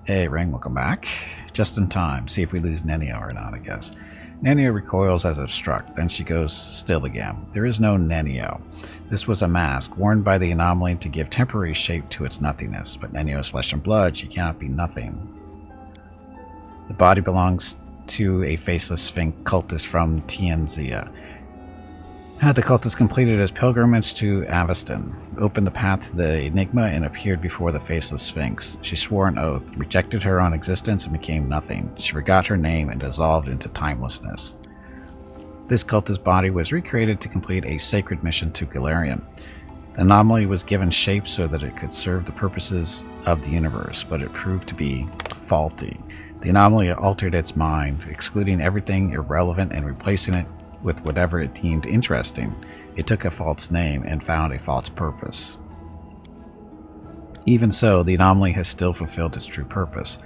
Hey, Ring, welcome back. Just in time. See if we lose Nenio or not, I guess. Nenio recoils as if struck, then she goes still again. There is no Nenio. This was a mask, worn by the anomaly to give temporary shape to its nothingness, but Nenio is flesh and blood, she cannot be nothing. The body belongs to a faceless sphinx cultist from Tianzia. The cultist completed his pilgrimage to Avestan, opened the path to the Enigma, and appeared before the faceless sphinx. She swore an oath, rejected her own existence, and became nothing. She forgot her name and dissolved into timelessness. This cultist body was recreated to complete a sacred mission to Galarian. The anomaly was given shape so that it could serve the purposes of the universe, but it proved to be faulty. The anomaly altered its mind, excluding everything irrelevant and replacing it with whatever it deemed interesting. It took a false name and found a false purpose. Even so, the anomaly has still fulfilled its true purpose.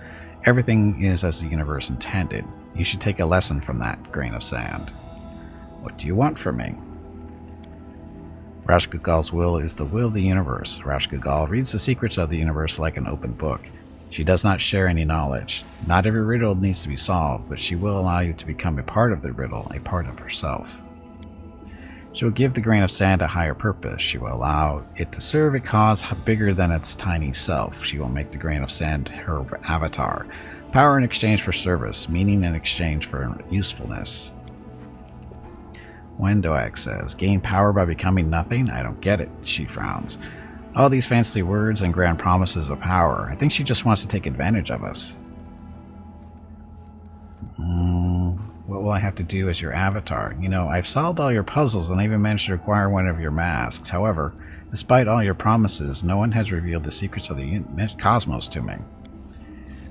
Everything is as the universe intended. You should take a lesson from that grain of sand. What do you want from me? Ereshkigal's will is the will of the universe. Ereshkigal reads the secrets of the universe like an open book. She does not share any knowledge. Not every riddle needs to be solved, but she will allow you to become a part of the riddle, a part of herself. She will give the grain of sand a higher purpose. She will allow it to serve a cause bigger than its tiny self. She will make the grain of sand her avatar. Power in exchange for service, meaning in exchange for usefulness. Wendoak says, gain power by becoming nothing? I don't get it, she frowns. All these fancy words and grand promises of power. I think she just wants to take advantage of us. What will I have to do as your avatar? You know, I've solved all your puzzles and I even managed to acquire one of your masks. However, despite all your promises, no one has revealed the secrets of the cosmos to me.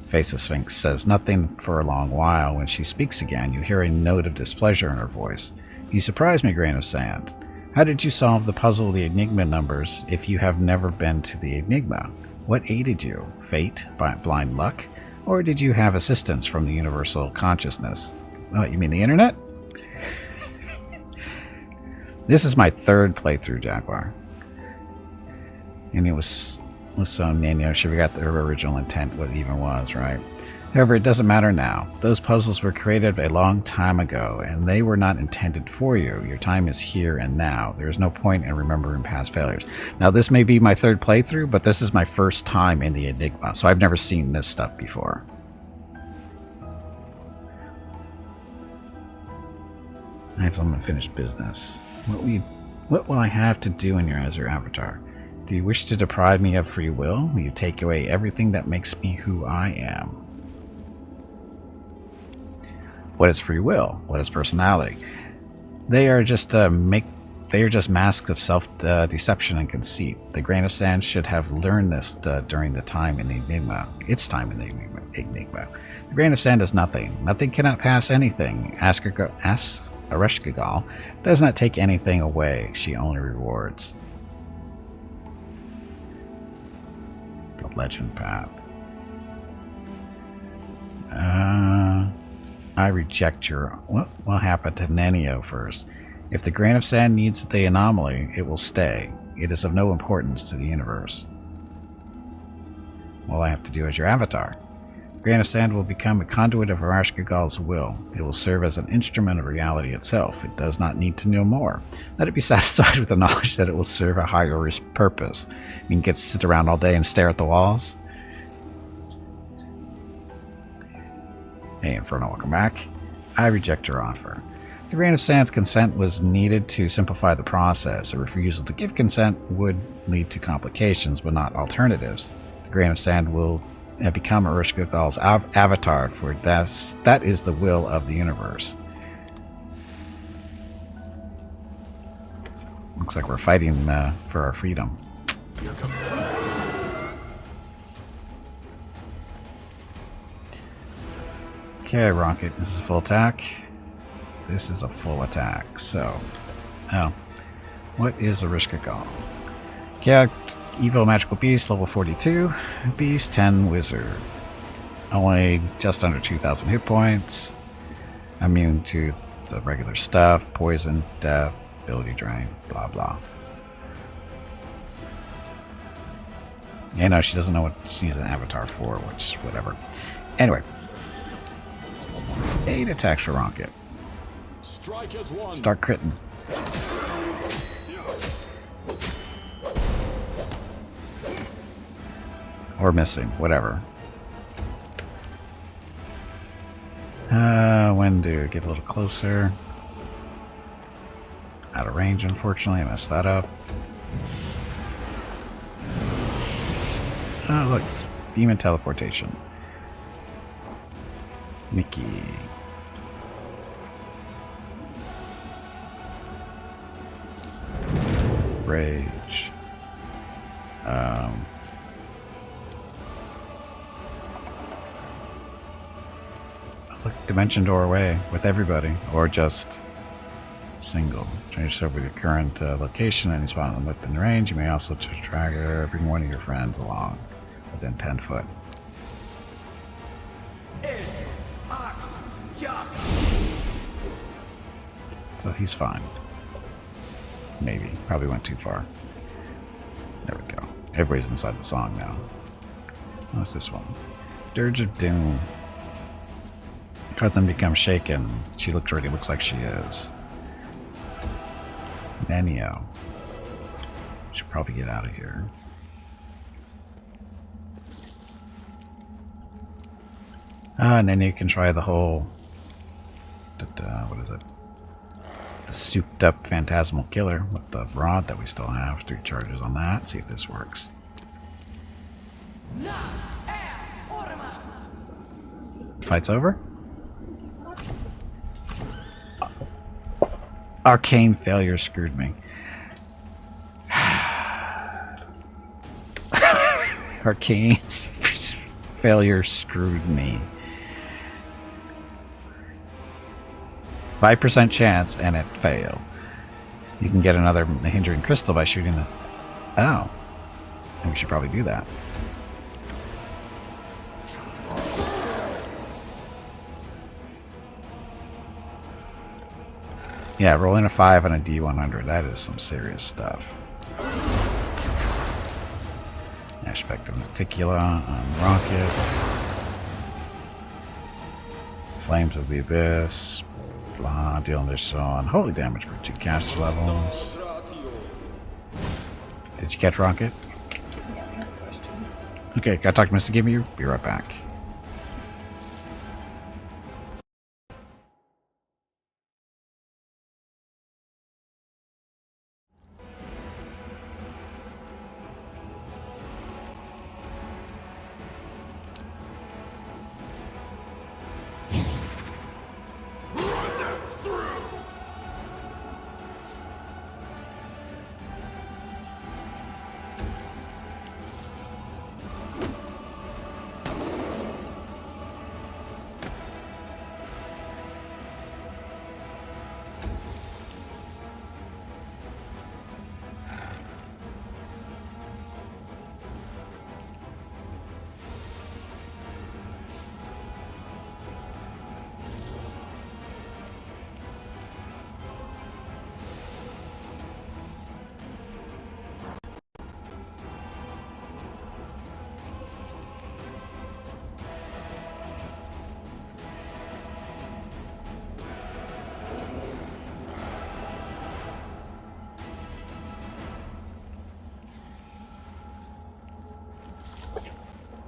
Faceless Sphinx says nothing for a long while. When she speaks again, you hear a note of displeasure in her voice. You surprise me, grain of sand. How did you solve the puzzle of the Enigma numbers if you have never been to the Enigma? What aided you? Fate? Blind luck? Or did you have assistance from the universal consciousness? Oh, you mean the internet? This is my third playthrough, Jaguar. And it was so Nenio. She forgot her original intent, what it even was, right? However, it doesn't matter now. Those puzzles were created a long time ago, and they were not intended for you. Your time is here and now. There is no point in remembering past failures. Now, this may be my third playthrough, but this is my first time in the Enigma, so I've never seen this stuff before. I have some unfinished business. What will I have to do as your avatar? Do you wish to deprive me of free will? Will you take away everything that makes me who I am? What is free will? What is personality? They are just They are just masks of self-deception and conceit. The grain of sand should have learned this during the time in the Enigma. Its time in the Enigma. The grain of sand is nothing. Nothing cannot pass anything. Ask Ereshkigal does not take anything away. She only rewards. The legend path. I reject your... What will happen to Nenio first? If the grain of sand needs the anomaly, it will stay. It is of no importance to the universe. All I have to do is your avatar. The grain of sand will become a conduit of Ereshkigal's will. It will serve as an instrument of reality itself. It does not need to know more. Let it be satisfied with the knowledge that it will serve a higher purpose. You can get to sit around all day and stare at the walls. Hey, Inferno, welcome back. I reject your offer. The grain of sand's consent was needed to simplify the process. A refusal to give consent would lead to complications, but not alternatives. The grain of sand will become Ereshkigal's avatar, for that is the will of the universe. Looks like we're fighting for our freedom. Here comes the... Okay, Rocket, this is full attack. This is a full attack, so... Oh. What is Ereshkigal? Yeah, Evil Magical Beast, level 42. Beast 10 Wizard. Only just under 2,000 hit points. Immune to the regular stuff. Poison, death, ability drain, blah blah. Yeah, no, she doesn't know what she's an avatar for, which, whatever. Anyway. 8 attacks for Rocket. Strike as one. Start critting. Or missing, whatever. When to get a little closer. Out of range, unfortunately. I messed that up. Oh, look. Demon teleportation. Mickey. Rage. Look, dimension doorway with everybody, or just single. Change yourself with your current location, any spot on within range. You may also drag or bring one of your friends along within 10 foot. So he's fine. Maybe. Probably went too far. There we go. Everybody's inside the song now. What's this one? Dirge of Doom. Carthan becomes shaken. She already looks like she is. Nenio. Should probably get out of here. And then you can try the whole... what is it? The souped up phantasmal killer with the rod that we still have. 3 charges on that. See if this works. Fight's over. Arcane failure screwed me. Arcane failure screwed me. 5% chance and it failed. You can get another hindering crystal by shooting the... Oh. We should probably do that. Yeah, rolling a 5 on a D100. That is some serious stuff. Aspect of Reticula on Rocket. Flames of the Abyss. Blah, dealing this on holy damage for 2 caster levels. Did you catch Rocket? Okay, gotta talk to Mr. Gimpy. Be right back.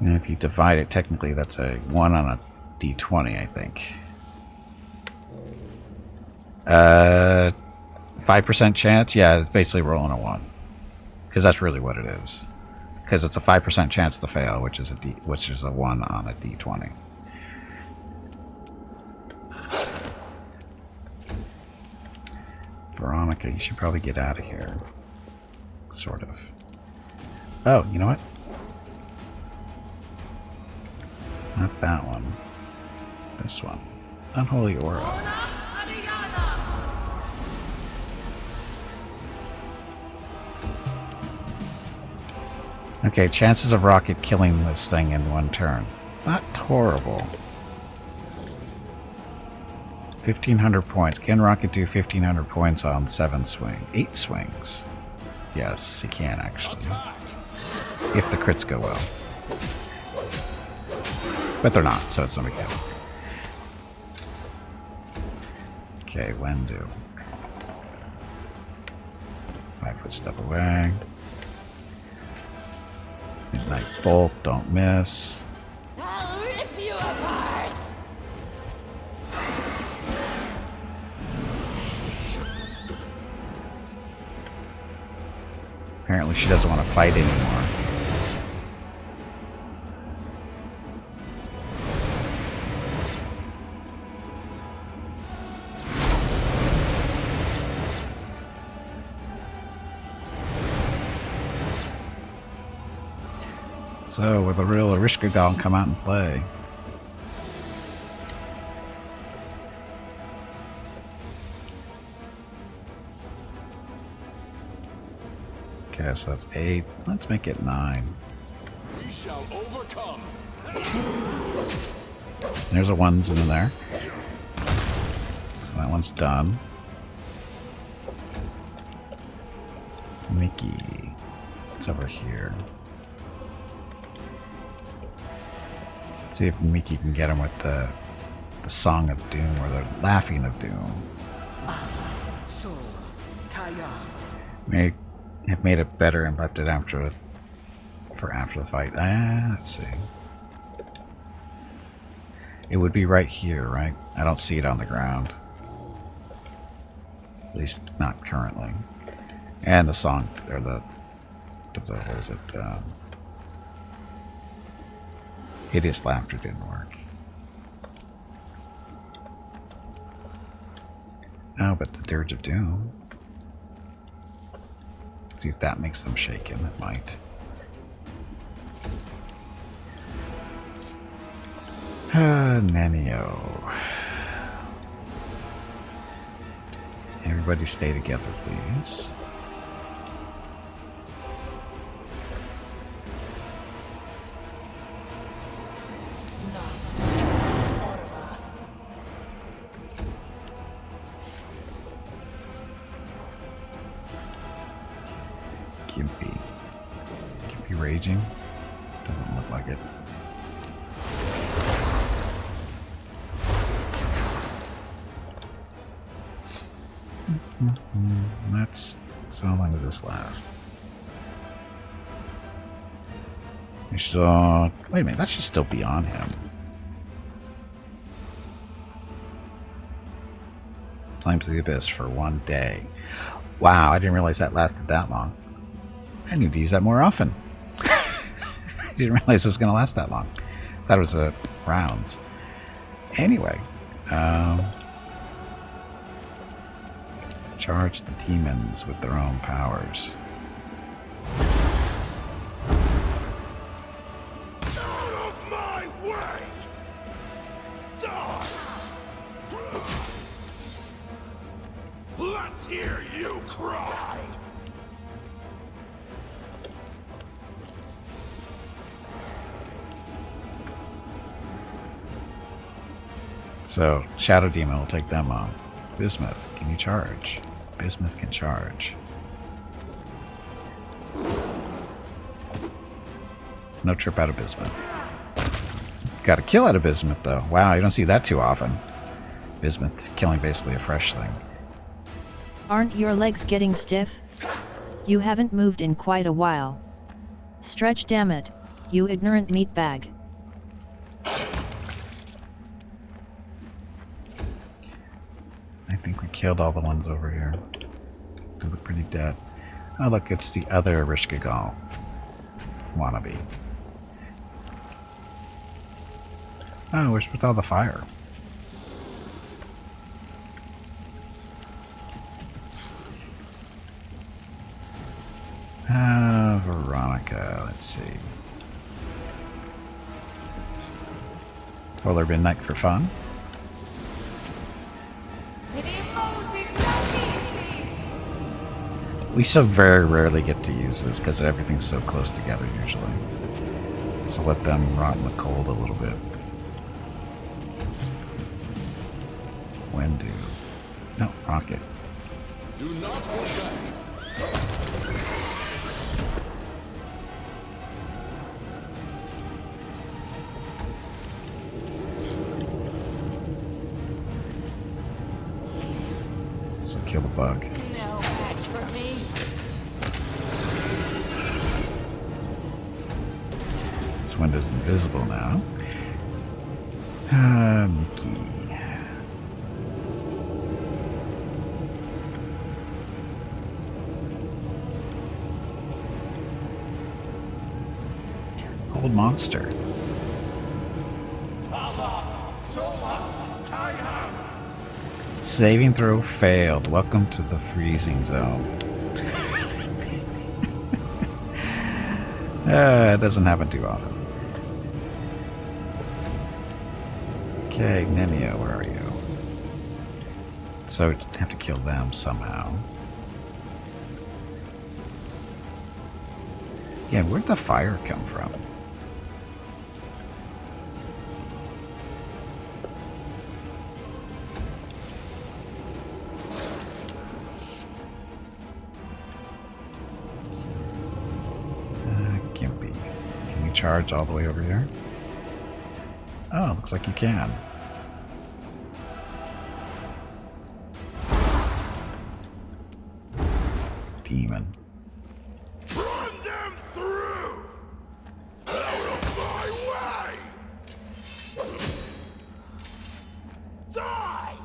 And if you divide it, technically that's a 1 on a d20, I think. 5% chance? Yeah, it's basically rolling a 1. Because that's really what it is. Because it's a 5% chance to fail, which is a 1 on a d20. Veronica, you should probably get out of here. Sort of. Oh, you know what? Not that one. This one. Unholy Aura. Okay, chances of Rocket killing this thing in one turn. Not horrible. 1,500 points. Can Rocket do 1,500 points on 8 swings? Yes, he can actually. If the crits go well. But they're not, so it's no big deal. Okay, Wendu. 5 foot step away. Midnight Bolt, don't miss. I'll rip you apart! Apparently she doesn't want to fight anymore. So, will the real Arishka Gal come out and play? Okay, so that's 8. Let's make it 9. We shall overcome. There's a 1's in there. That one's done. Mickey. It's over here. Let's see if Mickey can get him with the Song of Doom or the Laughing of Doom. So, Taya. May have made it better and left it after the fight. Let's see. It would be right here, right? I don't see it on the ground. At least not currently. And the song, or what is it? Hideous Laughter didn't work. Oh, but the Dirge of Doom. See if that makes them shaken. It might. Nenio. Everybody stay together, please. Gimpy. Is Gimpy raging? Doesn't look like it. That's... so how long does this last? Wait a minute, that should still be on him. Flames of the Abyss for 1 day. Wow, I didn't realize that lasted that long. I need to use that more often. I didn't realize it was going to last that long. Thought it was rounds. Anyway, charge the demons with their own powers. Out of my way! Die! Let's hear you cry! So, Shadow Demon will take them on. Bismuth, can you charge? Bismuth can charge. No trip out of Bismuth. Got a kill out of Bismuth, though. Wow, you don't see that too often. Bismuth killing basically a fresh thing. Aren't your legs getting stiff? You haven't moved in quite a while. Stretch, damn it. You ignorant meatbag. I think we killed all the ones over here. They look pretty dead. Oh look, it's the other Rishkigal wannabe. Oh, where's with all the fire? Veronica, let's see. Polar Midnight for fun. We so very rarely get to use this because everything's so close together usually. So let them rot in the cold a little bit. When do? No, rocket. Do not hold back. So kill the bug. No match for me. This window's invisible now. Mickey. Old monster. Saving throw failed. Welcome to the freezing zone. It doesn't happen too often. Okay, Nemia, where are you? So we have to kill them somehow. Yeah, where'd the fire come from? Gimpy. Can you charge all the way over here? Oh, looks like you can. Demon. Run them through! Out of my way! Die!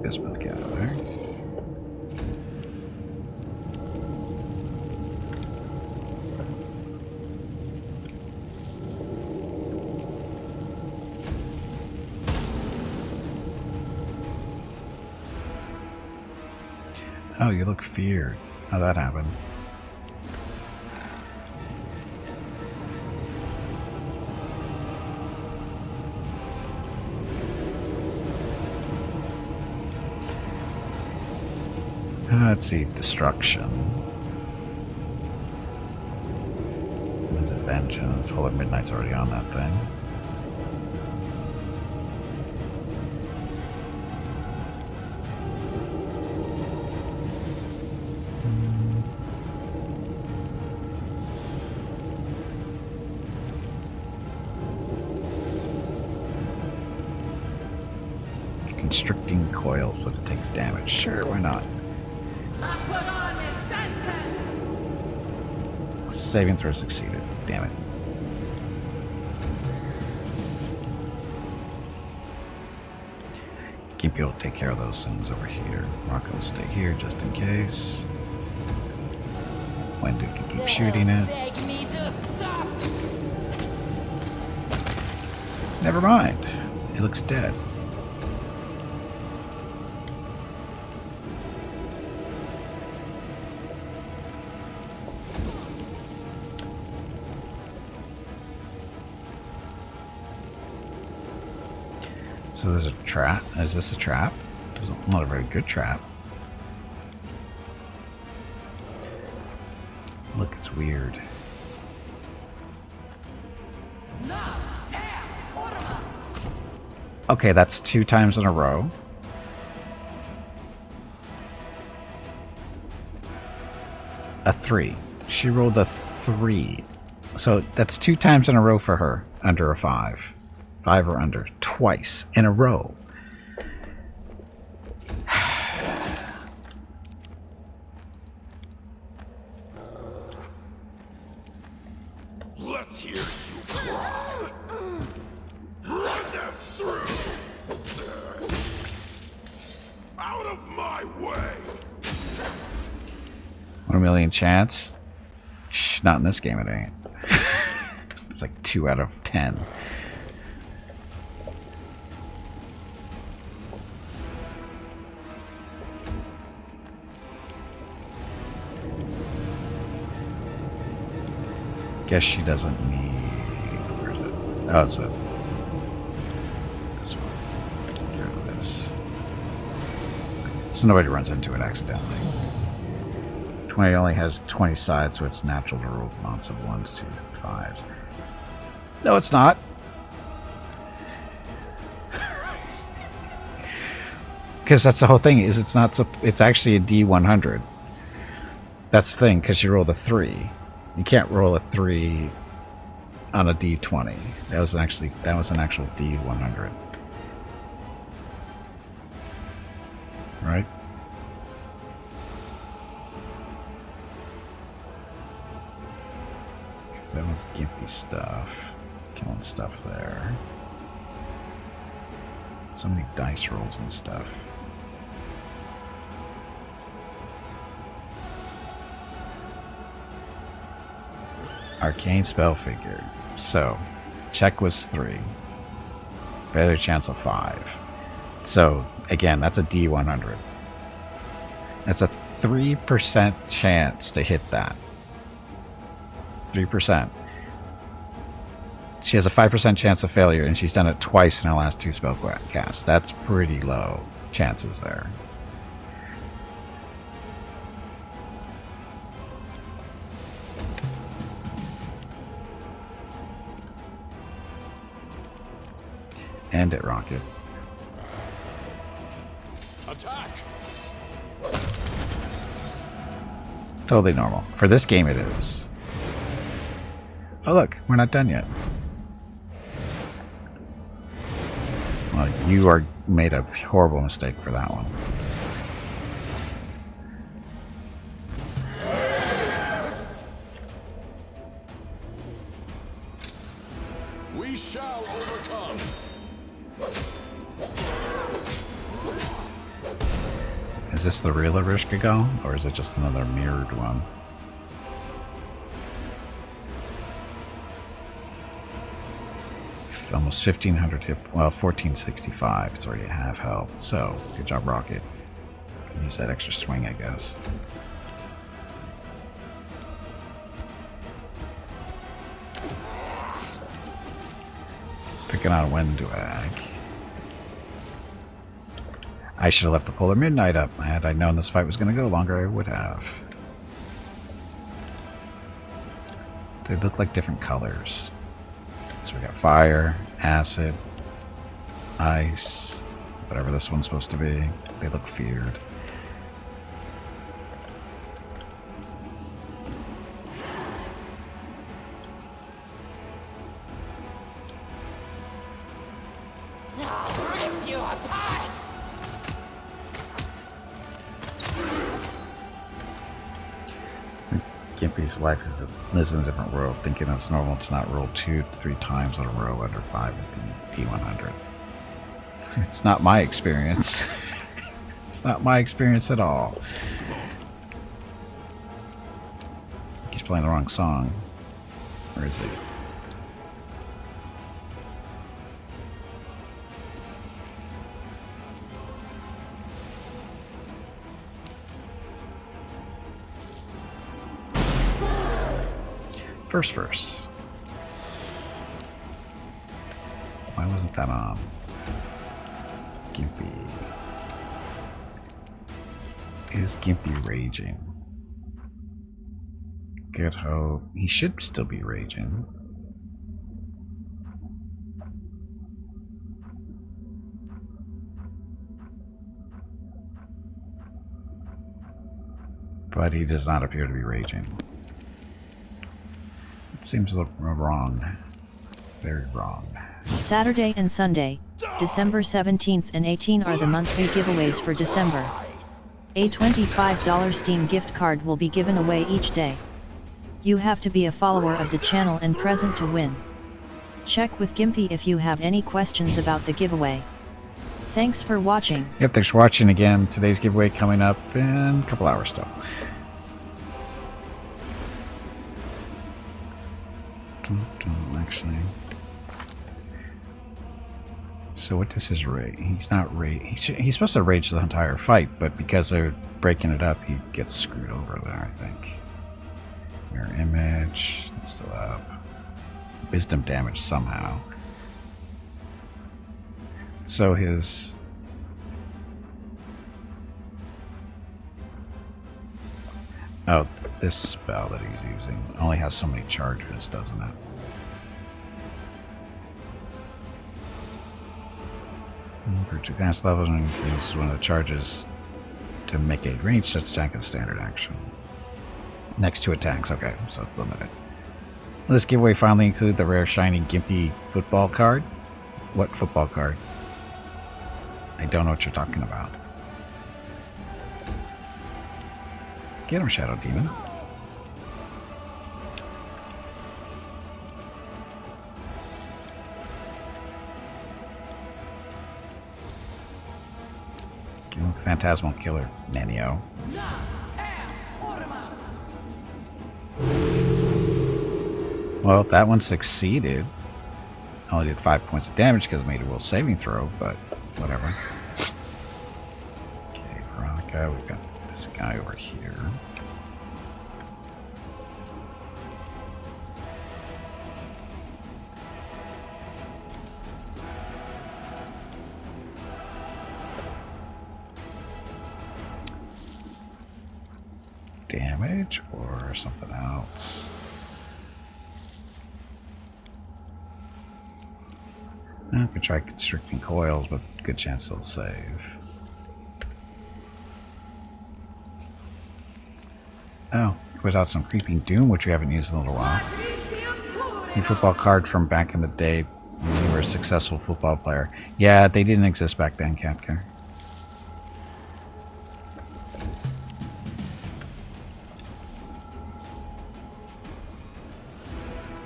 Bismuth, get out of there. Oh, you look feared. How'd that happen? Let's see, destruction. There's a vengeance. Full of Midnight's already on that thing. Constricting coil so that it takes damage. Sure, why not? Saving throw succeeded. Damn it. Gimpy will take care of those things over here. Rocco will stay here just in case. Wendy can keep shooting it. Never mind. It looks dead. So there's a trap. Is this a trap? Not a very good trap. Look, it's weird. Okay, that's 2 times in a row. A 3. She rolled a 3. So that's 2 times in a row for her. Under a 5. 5 or under. Twice in a row. Out of my way! 1 million chance? Shh, not in this game, it ain't. It's like 2 out of 10. Guess she doesn't need. Where is it? Oh, it's this one. Get rid of this. So nobody runs into it accidentally. 20 only has 20 sides, so it's natural to roll amounts of 1s, 2s, 5s. No, it's not. Because that's the whole thing. Is it's not. It's actually a D100. That's the thing. Because you rolled a 3. You can't roll a 3 on a D20. That was an actual D100. Right? That was Gimpy stuff. Killing stuff there. So many dice rolls and stuff. Arcane spell figure. So, check was 3. Failure chance of 5. So, again, that's a D100. That's a 3% chance to hit that. 3%. She has a 5% chance of failure, and she's done it twice in her last 2 spell casts. That's pretty low chances there. End it, Rocket. Attack! Totally normal. For this game, it is. Oh look, we're not done yet. Well, you are made a horrible mistake for that one. We shall overcome! Is this the real Erishkigal, or is it just another mirrored one? Almost 1500 hit, well, 1465. It's already at half health. So, good job, Rocket. Can use that extra swing, I guess. Picking out when to act. I should have left the Polar Midnight up. Had I known this fight was going to go longer, I would have. They look like different colors. So we got fire, acid, ice, whatever this one's supposed to be. They look feared. I'll rip you apart! Gimpy's life lives in a different world, thinking it's normal to not roll 2 to 3 times in a row under 5 with the D100. It's not my experience. It's not my experience at all. He's playing the wrong song. Where is he? First. Why wasn't that on? Gimpy. Is Gimpy raging? Good hope. He should still be raging. But he does not appear to be raging. Seems a little wrong. Very wrong. Saturday and Sunday, December 17th and 18th are the monthly giveaways for December. A $25 Steam gift card will be given away each day. You have to be a follower of the channel and present to win. Check with Gimpy if you have any questions about the giveaway. Thanks for watching. Yep, thanks for watching again. Today's giveaway coming up in a couple hours still. Actually. So what does his rate? He's not rage. He's supposed to rage the entire fight, but because they're breaking it up, he gets screwed over there, I think. Mirror image. It's still up. Wisdom damage somehow. So his... Oh, this spell that he's using only has so many charges, doesn't it? For advanced levels, and use one of the charges to make a ranged such attack as standard action. Next two attacks, okay, so it's limited. Will this giveaway finally include the rare shiny Gimpy football card? What football card? I don't know what you're talking about. Get him, Shadow Demon. Get him, Phantasmal Killer, Nanio. Well, that one succeeded. Only did 5 points of damage because it made a will saving throw, but whatever. Okay, Veronica, we've got this guy over here. Damage or something else? I could try constricting coils, but good chance they'll save. Oh, put out some Creeping Doom, which we haven't used in a little while. A football card from back in the day when you were a successful football player. Yeah, they didn't exist back then, Catcar.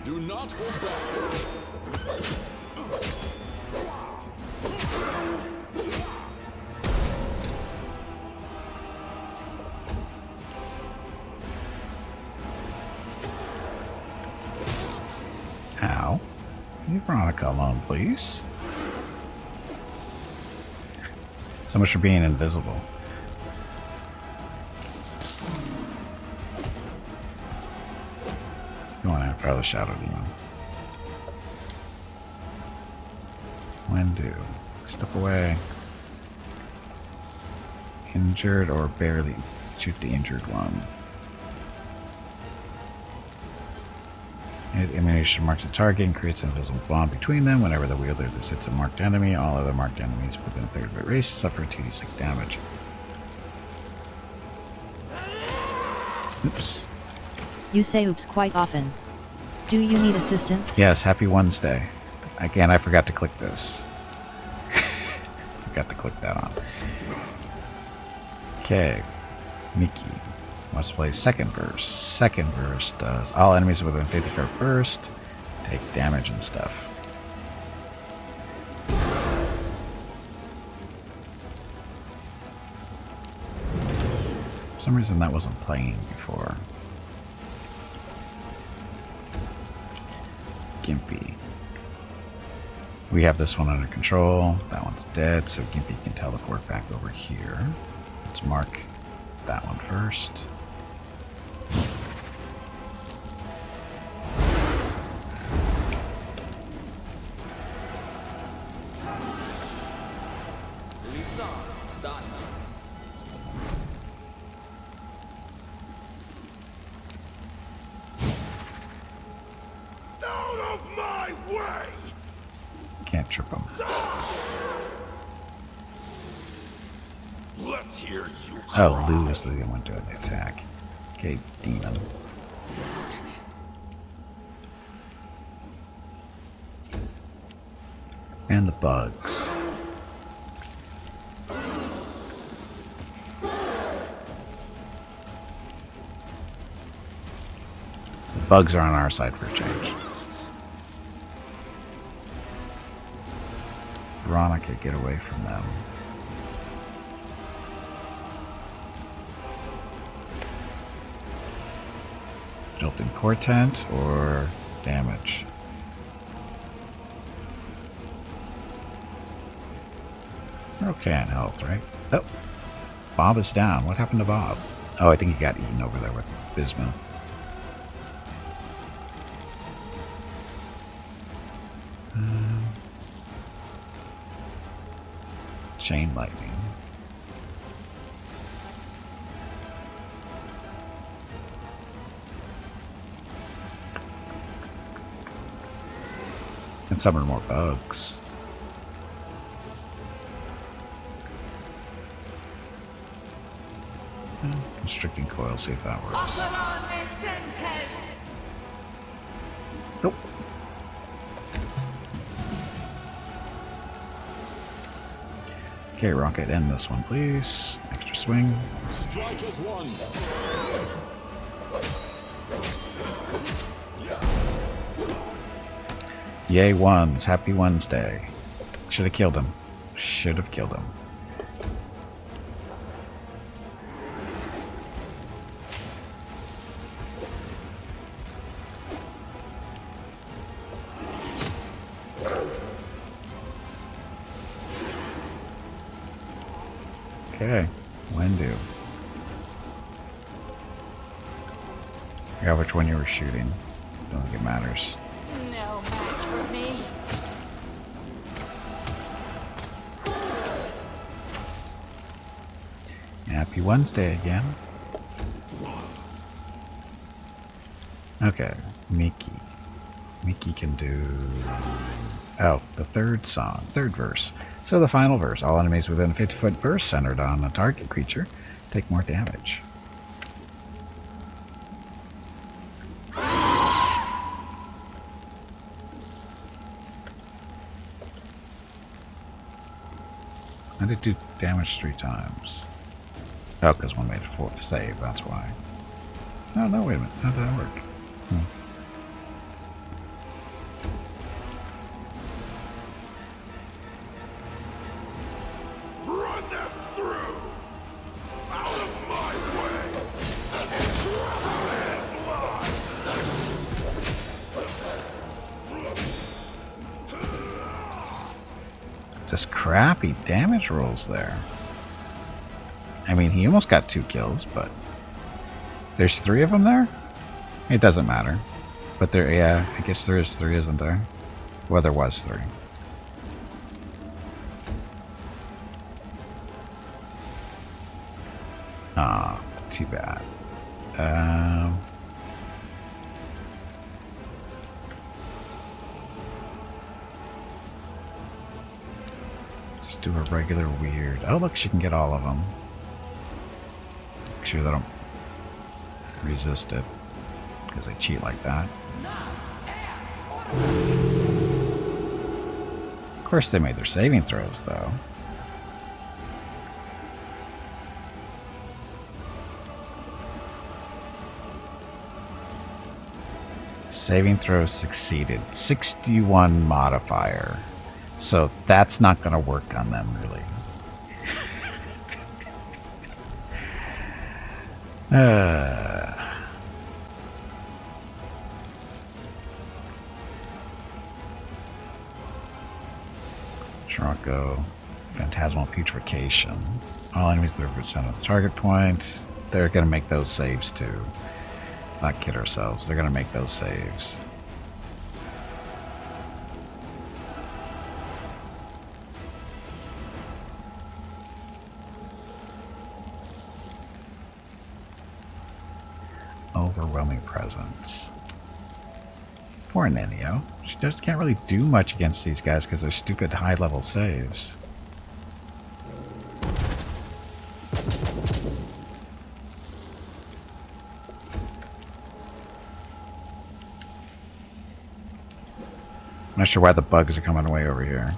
Do not hold back. Ow. Leave Veronica alone, please. So much for being invisible. Going after the Shadow Demon. When do? Step away. Injured or barely. Shoot the injured one. Ammunition marks a target and creates an invisible bond between them. Whenever the wielder of this hits a marked enemy, all other marked enemies within a 30-bit race suffer 2d6 damage. Oops. You say oops quite often. Do you need assistance? Yes, happy Wednesday. Again, I forgot to click this. Forgot to click that on. Okay. Mickey. Must play second verse. Second verse does all enemies within 50-foot burst take damage and stuff. For some reason that wasn't playing before. Gimpy. We have this one under control. That one's dead, so Gimpy can teleport back over here. Let's mark that one first. Out of my way! Can't trip him. Let's hear you. Oh, Lou is the one doing the attack. Okay, Demon. And the bugs. The bugs are on our side for a change. Veronica, get away from them. Jolting Portent or damage? We're okay on health, right? Oh, Bob is down. What happened to Bob? Oh, I think he got eaten over there with Bismuth. Chain lightning. And summon more bugs. Constricting coil, see if that works. Nope. Okay, Rocket, end this one, please. Extra swing. Strike as one. Yay, ones. Happy Wednesday. Should have killed him. Should have killed him. Okay, when do? I forgot which one you were shooting. Don't think it matters. No match for me. Happy Wednesday again. Okay, Mickey. Mickey can do... Oh, the third song, third verse. So the final verse. All enemies within a 50-foot burst centered on a target creature take more damage. I did do damage 3 times. Oh, because one made a 4th save, that's why. Oh, no, wait a minute. How did that work? Run them through. Out of my way. Just crappy damage rolls there. I mean, he almost got 2 kills, but... There's 3 of them there? It doesn't matter. But there, yeah, I guess there is 3, isn't there? Well, there was 3. Ah, too bad. Just do a regular weird. Oh, look, she can get all of them. Make sure they don't resist it, because they cheat like that. Of course, they made their saving throws, though. Saving throw succeeded. 61 modifier. So that's not going to work on them, really. Sharko. Phantasmal Putrefaction. All enemies 30% of the target point. They're going to make those saves, too. Let's not kid ourselves. They're going to make those saves. Overwhelming presence. Poor Nenio. She just can't really do much against these guys because they're stupid high-level saves. I'm not sure why the bugs are coming away over here.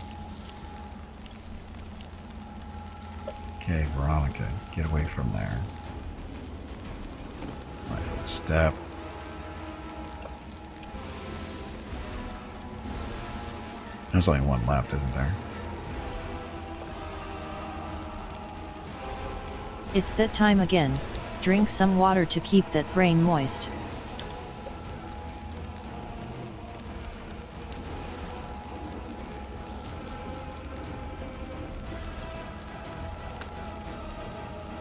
Okay, Veronica, get away from there. Right, step. There's only one left, isn't there? It's that time again. Drink some water to keep that brain moist.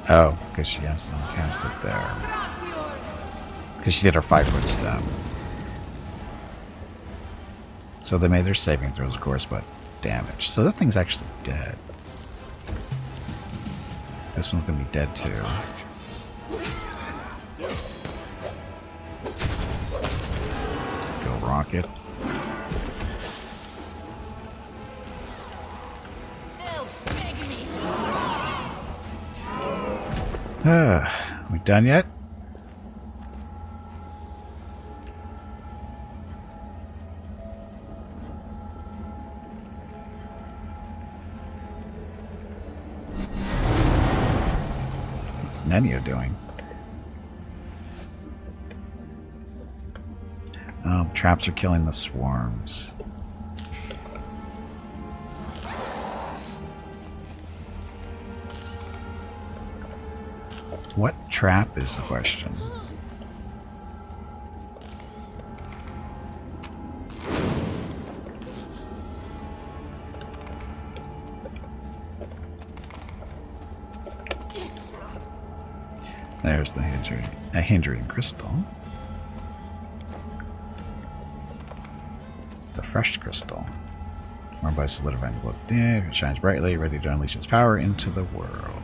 Oh, because she has to cast it there. Because she did her 5-foot step. So they made their saving throws, of course, but damage. So that thing's actually dead. This one's gonna be dead too. Go rocket. We done yet? What's Nenio doing? Oh, traps are killing the swarms. What trap is the question? There's the hindering crystal. The fresh crystal. Formed by solidifying the glows dead, it shines brightly, ready to unleash its power into the world.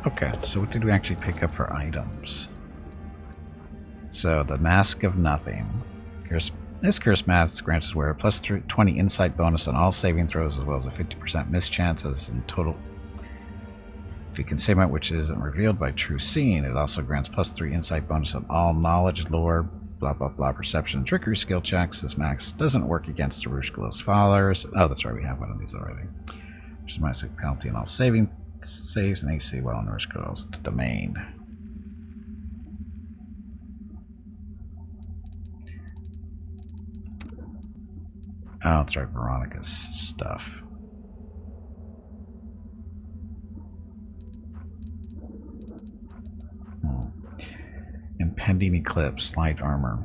Okay, so what did we actually pick up for items? So, the Mask of Nothing. This Curse Mask grants wearer plus 20 insight bonus on all saving throws, as well as a 50% miss chances in total. If you can say about which isn't revealed by true seeing, it also grants plus 3 insight bonus on all knowledge, lore, blah blah blah, perception, and trickery skill checks. This max doesn't work against Arushkalo's followers. Oh, that's right, we have one of these already. Which is my penalty on all saving saves and AC while in Arushkalo's domain. Oh, that's right, Veronica's stuff. Impending Eclipse, light armor.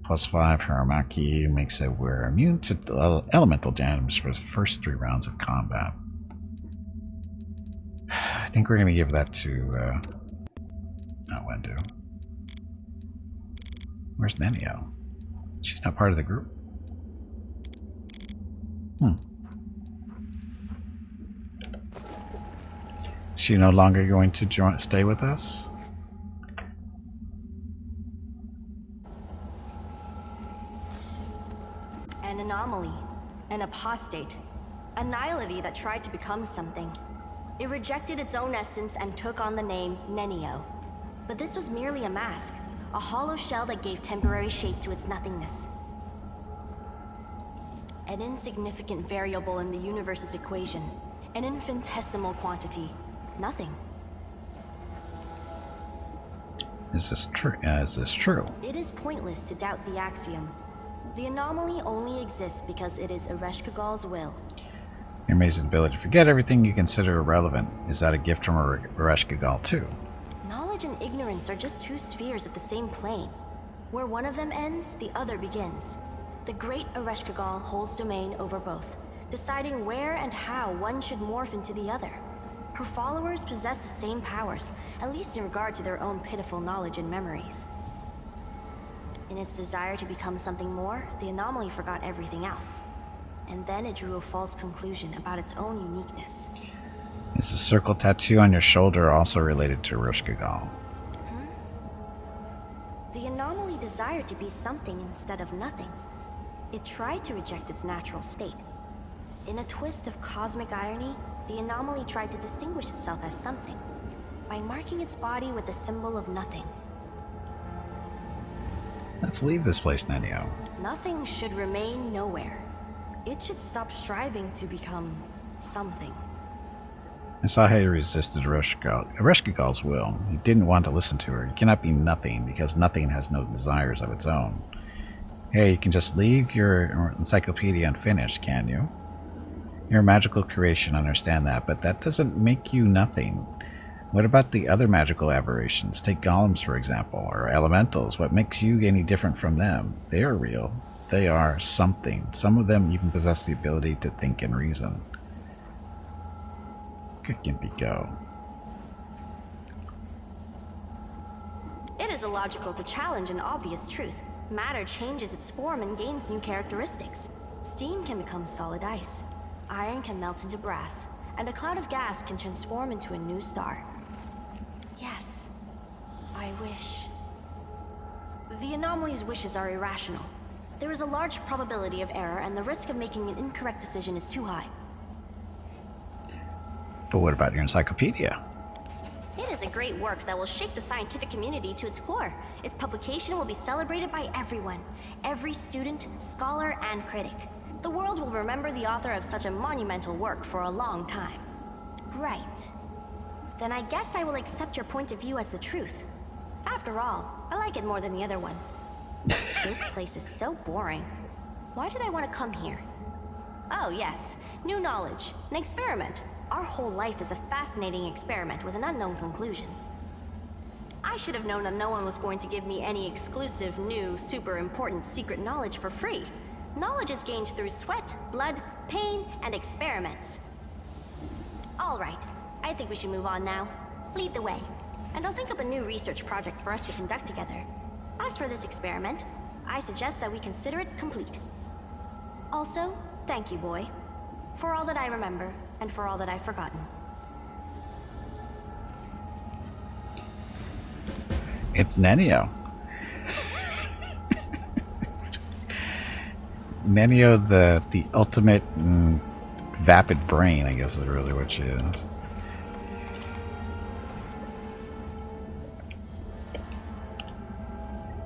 Plus 5, Haramaki makes it wearer immune to elemental damage for the first 3 rounds of combat. I think we're going to give that to Wendu. Where's Nenio? She's not part of the group. She no longer going to stay with us? An anomaly, an apostate, a nihility that tried to become something. It rejected its own essence and took on the name Nenio. But this was merely a mask, a hollow shell that gave temporary shape to its nothingness. An insignificant variable in the universe's equation, an infinitesimal quantity, nothing. Is this true? Is this true? It is pointless to doubt the axiom. The anomaly only exists because it is Ereshkigal's will. Your amazing ability to forget everything you consider irrelevant. Is that a gift from Ereshkigal too? Knowledge and ignorance are just 2 spheres of the same plane. Where one of them ends, the other begins. The great Ereshkigal holds domain over both, deciding where and how one should morph into the other. Her followers possess the same powers, at least in regard to their own pitiful knowledge and memories. In its desire to become something more, the anomaly forgot everything else. And then it drew a false conclusion about its own uniqueness. Is the circle tattoo on your shoulder also related to Ereshkigal? The anomaly desired to be something instead of nothing. It tried to reject its natural state. In a twist of cosmic irony, the anomaly tried to distinguish itself as something, by marking its body with the symbol of nothing. Let's leave this place, Nenio. Nothing should remain nowhere. It should stop striving to become something. I saw how he resisted Ereshkigal's will. He didn't want to listen to her. He cannot be nothing, because nothing has no desires of its own. Hey, you can just leave your encyclopedia unfinished, can you? You're a magical creation, understand that, but that doesn't make you nothing. What about the other magical aberrations? Take golems, for example, or elementals. What makes you any different from them? They are real. They are something. Some of them even possess the ability to think and reason. Good Gimpy, go. It is illogical to challenge an obvious truth. Matter changes its form and gains new characteristics. Steam can become solid ice. Iron can melt into brass. And a cloud of gas can transform into a new star. Yes. I wish. The anomaly's wishes are irrational. There is a large probability of error, and the risk of making an incorrect decision is too high. But what about your encyclopedia? It is a great work that will shake the scientific community to its core. Its publication will be celebrated by everyone. Every student, scholar, and critic. The world will remember the author of such a monumental work for a long time. Right. Then I guess I will accept your point of view as the truth. After all, I like it more than the other one. This place is so boring. Why did I want to come here? Oh yes, new knowledge, an experiment. Our whole life is a fascinating experiment with an unknown conclusion. I should have known that no one was going to give me any exclusive, new, super important secret knowledge for free. Knowledge is gained through sweat, blood, pain, and experiments. All right, I think we should move on now. Lead the way, and I'll think up a new research project for us to conduct together. As for this experiment, I suggest that we consider it complete. Also, thank you, boy, for all that I remember, and for all that I've forgotten. It's Nenio. Nenio, the ultimate vapid brain, I guess is really what she is.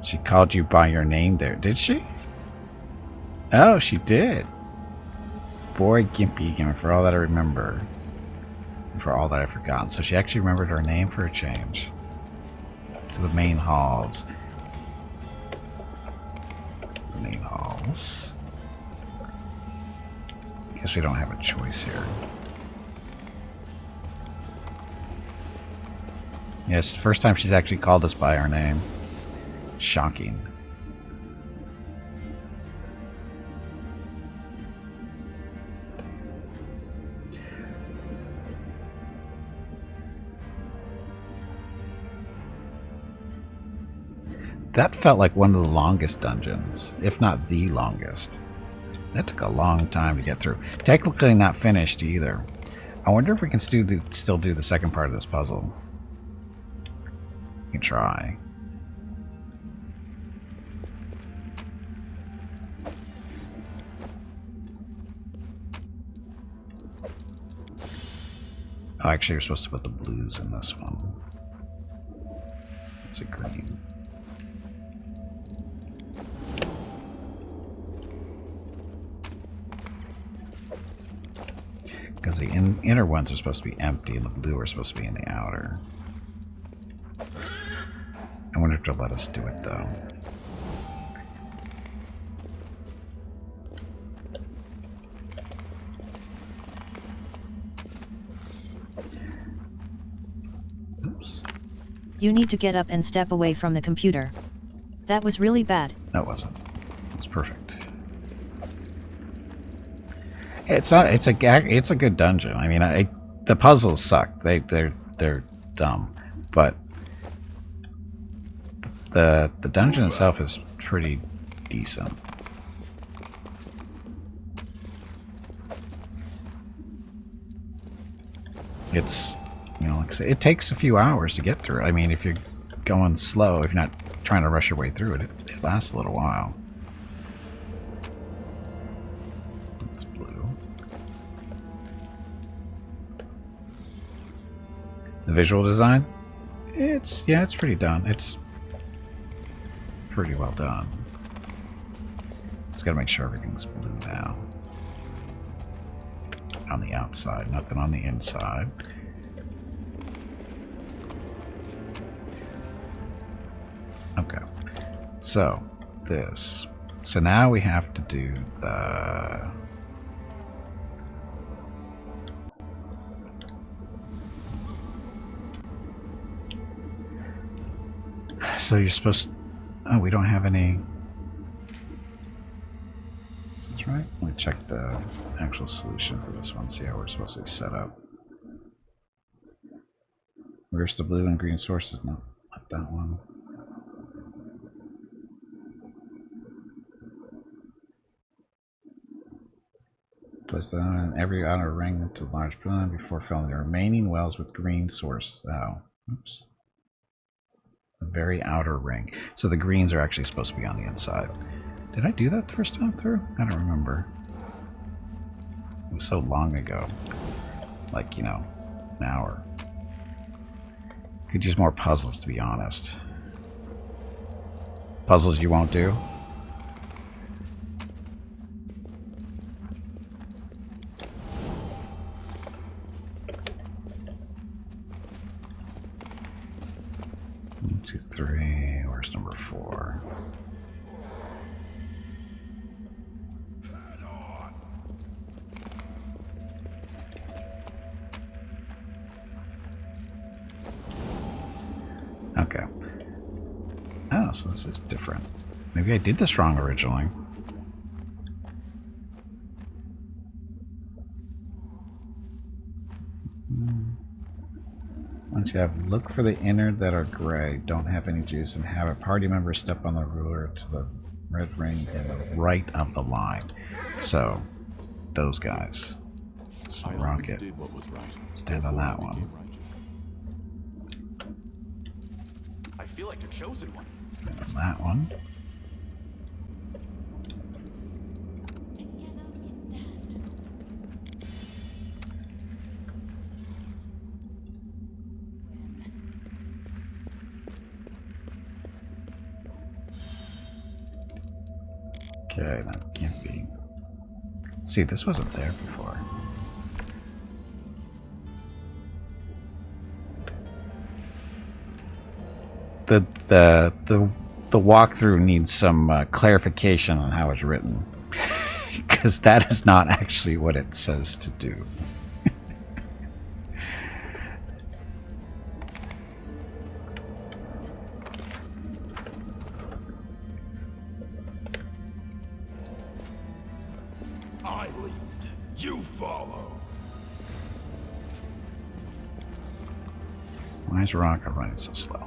She called you by your name there, did she? Oh, she did. Boy, Gimpy, for all that I remember. And for all that I've forgotten. So she actually remembered her name for a change. To the main halls. The main halls. Guess we don't have a choice here. Yes, first time she's actually called us by our name. Shocking. That felt like one of the longest dungeons, if not the longest. That took a long time to get through. Technically not finished either. I wonder if we can still do the second part of this puzzle. We can try. Oh, actually, you're supposed to put the blues in this one. It's a green. Because the inner ones are supposed to be empty and the blue are supposed to be in the outer. I wonder if they'll let us do it though. Oops. You need to get up and step away from the computer. That was really bad. No, it wasn't. It was perfect. It's not. It's a good dungeon. I mean, the puzzles suck. They're dumb, but the dungeon itself is pretty decent. It's, you know, like I say, it takes a few hours to get through it. I mean, if you're going slow, if you're not trying to rush your way through it, it lasts a little while. It's blue. The visual design, it's pretty done. It's pretty well done. Just gotta make sure everything's blue now. On the outside, nothing on the inside. Okay, so this So now we have to do the... So you're supposed to... Oh, we don't have any... That's right. Let me check the actual solution for this one, see how we're supposed to be set up. Where's the blue and green sources? No, not that one. Place that on every outer ring to large pylon before filling the remaining wells with green source. Oh, oops. The very outer ring. So the greens are actually supposed to be on the inside. Did I do that the first time through? I don't remember. It was so long ago. Like, you know, an hour. Could use more puzzles, to be honest. Puzzles you won't do? One, two, three. Where's number 4? Okay. Oh, so this is different. Maybe I did this wrong originally. Once you have look for the inner that are gray, don't have any juice, and have a party member step on the ruler to the red ring in the right of the line. So, those guys. So Rocket, did what was right. stand on that one. I feel like a chosen one. Stand on that one. Okay, that can't be. See, this wasn't there before. The walkthrough needs some clarification on how it's written, because that is not actually what it says to do. I lead, you follow. Why is Rocket running so slow?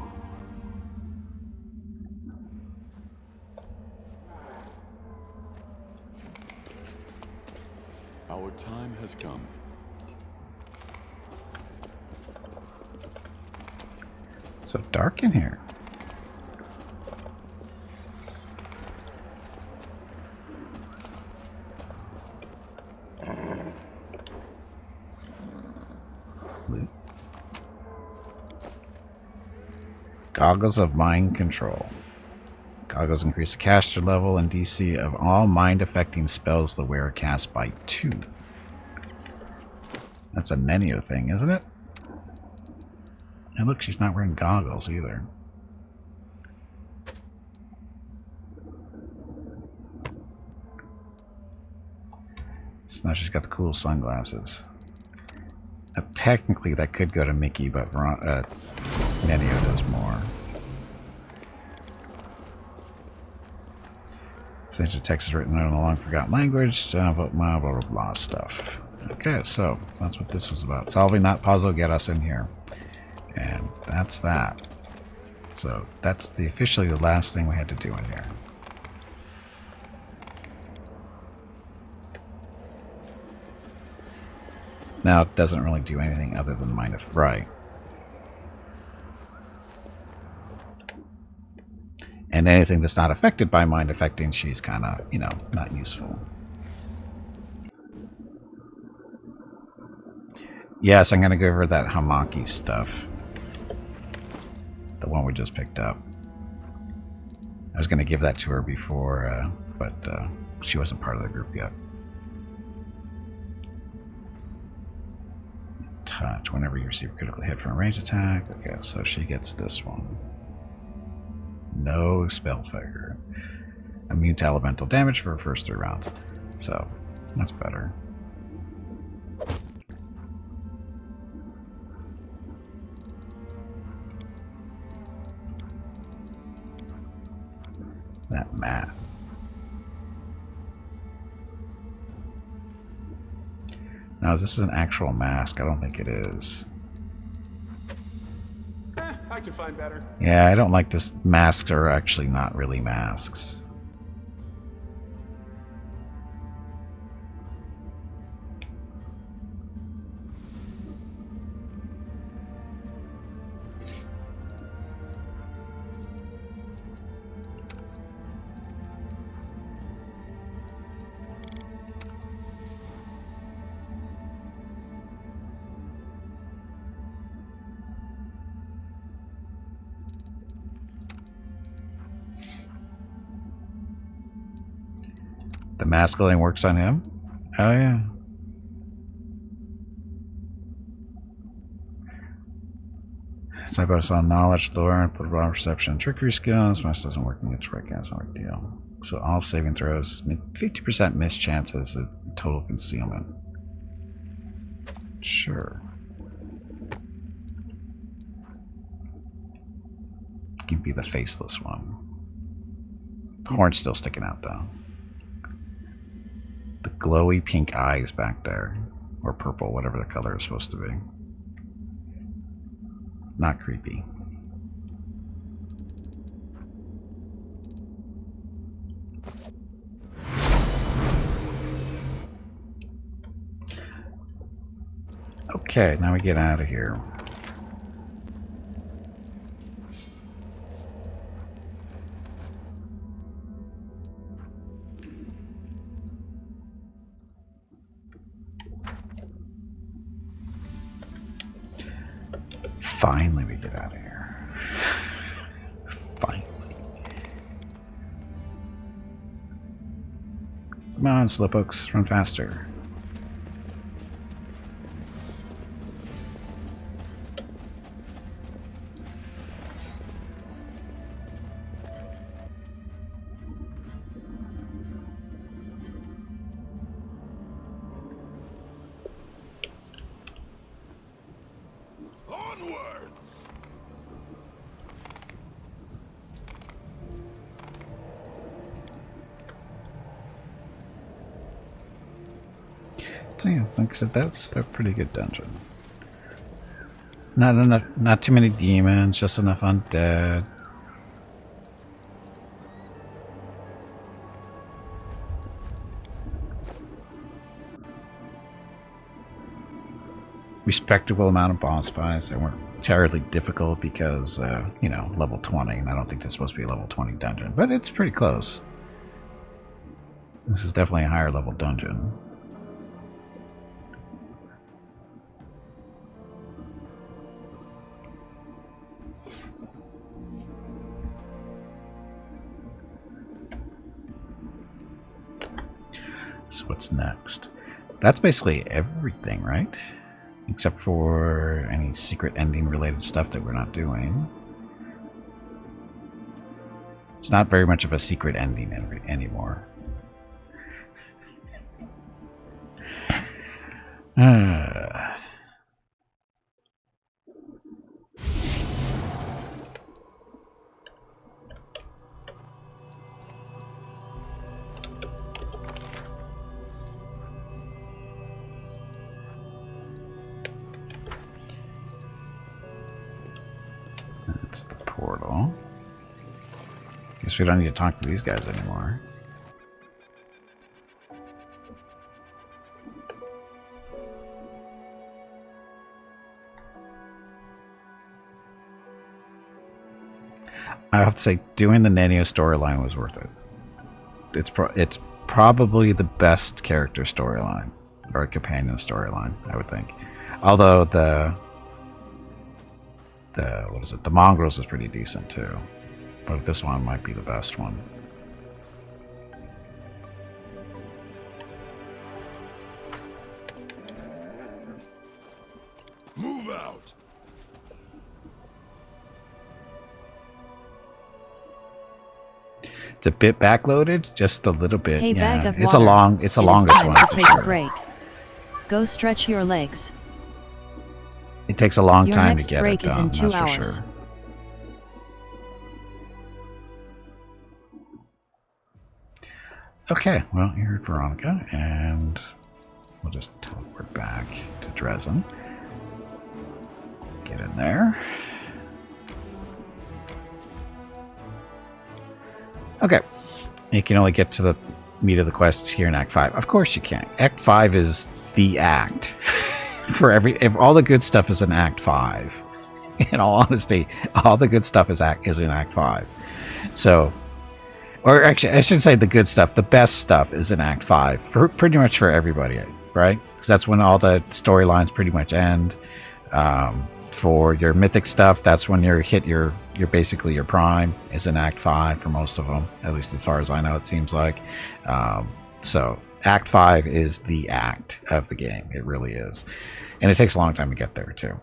Our time has come. It's so dark in here. Goggles of Mind Control. Goggles increase the caster level and DC of all mind-affecting spells the wearer casts by 2. That's a Nenio thing, isn't it? And look, she's not wearing goggles either. So now she's got the cool sunglasses. Technically, that could go to Mickey, but Nenio does more. Since the text is written in a long forgotten language, blah, blah, blah, blah stuff. Okay, so that's what this was about. Solving that puzzle, get us in here. And that's that. So that's officially the last thing we had to do in here. Now it doesn't really do anything other than mind of right. And anything that's not affected by mind affecting, she's kind of, you know, not useful. Yes, I'm going to go over that Hamaki stuff. The one we just picked up. I was going to give that to her before, but she wasn't part of the group yet. Touch. Whenever you receive a critical hit from a ranged attack. Okay, so she gets this one. No spell figure. immune to elemental damage for the first 3 rounds. So, that's better. That math. No, this is an actual mask. I don't think it is. I can find better. Yeah, I don't like this. Masks are actually not really masks. The mask only works on him? Oh yeah. Cyber on knowledge, lore, and put raw perception, trickery skills. Mask doesn't work against right guys, not a deal. So all saving throws, 50% miss chances of total concealment. Sure. Gimpy the faceless one. The horn's still sticking out though. The glowy pink eyes back there. Or purple, whatever the color is supposed to be. Not creepy. Okay, now we get out of here. Finally, we get out of here. Finally. Come on, slowpokes, run faster. So yeah, like I said, that's a pretty good dungeon. Not too many demons, just enough undead. Respectable amount of boss fights. They weren't terribly difficult because, you know, level 20, and I don't think that's supposed to be a level 20 dungeon, but it's pretty close. This is definitely a higher level dungeon. So what's next? That's basically everything, right? Except for any secret ending related stuff that we're not doing. It's not very much of a secret ending anymore. That's the portal. Guess we don't need to talk to these guys anymore. I have to say, doing the Nenio storyline was worth it. It's probably the best character storyline, or companion storyline, I would think. Although the what is it? The Mongrels is pretty decent too, but this one might be the best one. Move out. It's a bit backloaded, just a little bit. Hey, yeah. bag of It's water. it's the It is longest time one. to for take sure. a break. Go stretch your legs. It takes a long Your time next to get break it is done, in 2 that's for hours. sure. Okay, well, you heard Veronica, and we'll just teleport back to Dresden. Get in there. Okay, you can only get to the meat of the quests here in Act 5. Of course you can. Act 5 is the act. If all the good stuff is in Act 5. In all honesty, all the good stuff is in Act 5. So, or actually, I should say the good stuff. The best stuff is in Act 5, pretty much for everybody, right? Because that's when all the storylines pretty much end. For your mythic stuff, that's when you hit your basically your prime is in Act 5 for most of them, at least as far as I know. It seems like so. Act 5 is the act of the game. It really is, and it takes a long time to get there too.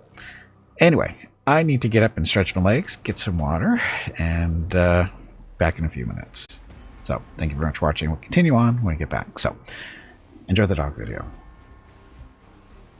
Anyway, I need to get up and stretch my legs, get some water, and back in a few minutes. So thank you very much for watching. We'll continue on when we get back. So enjoy the dog video.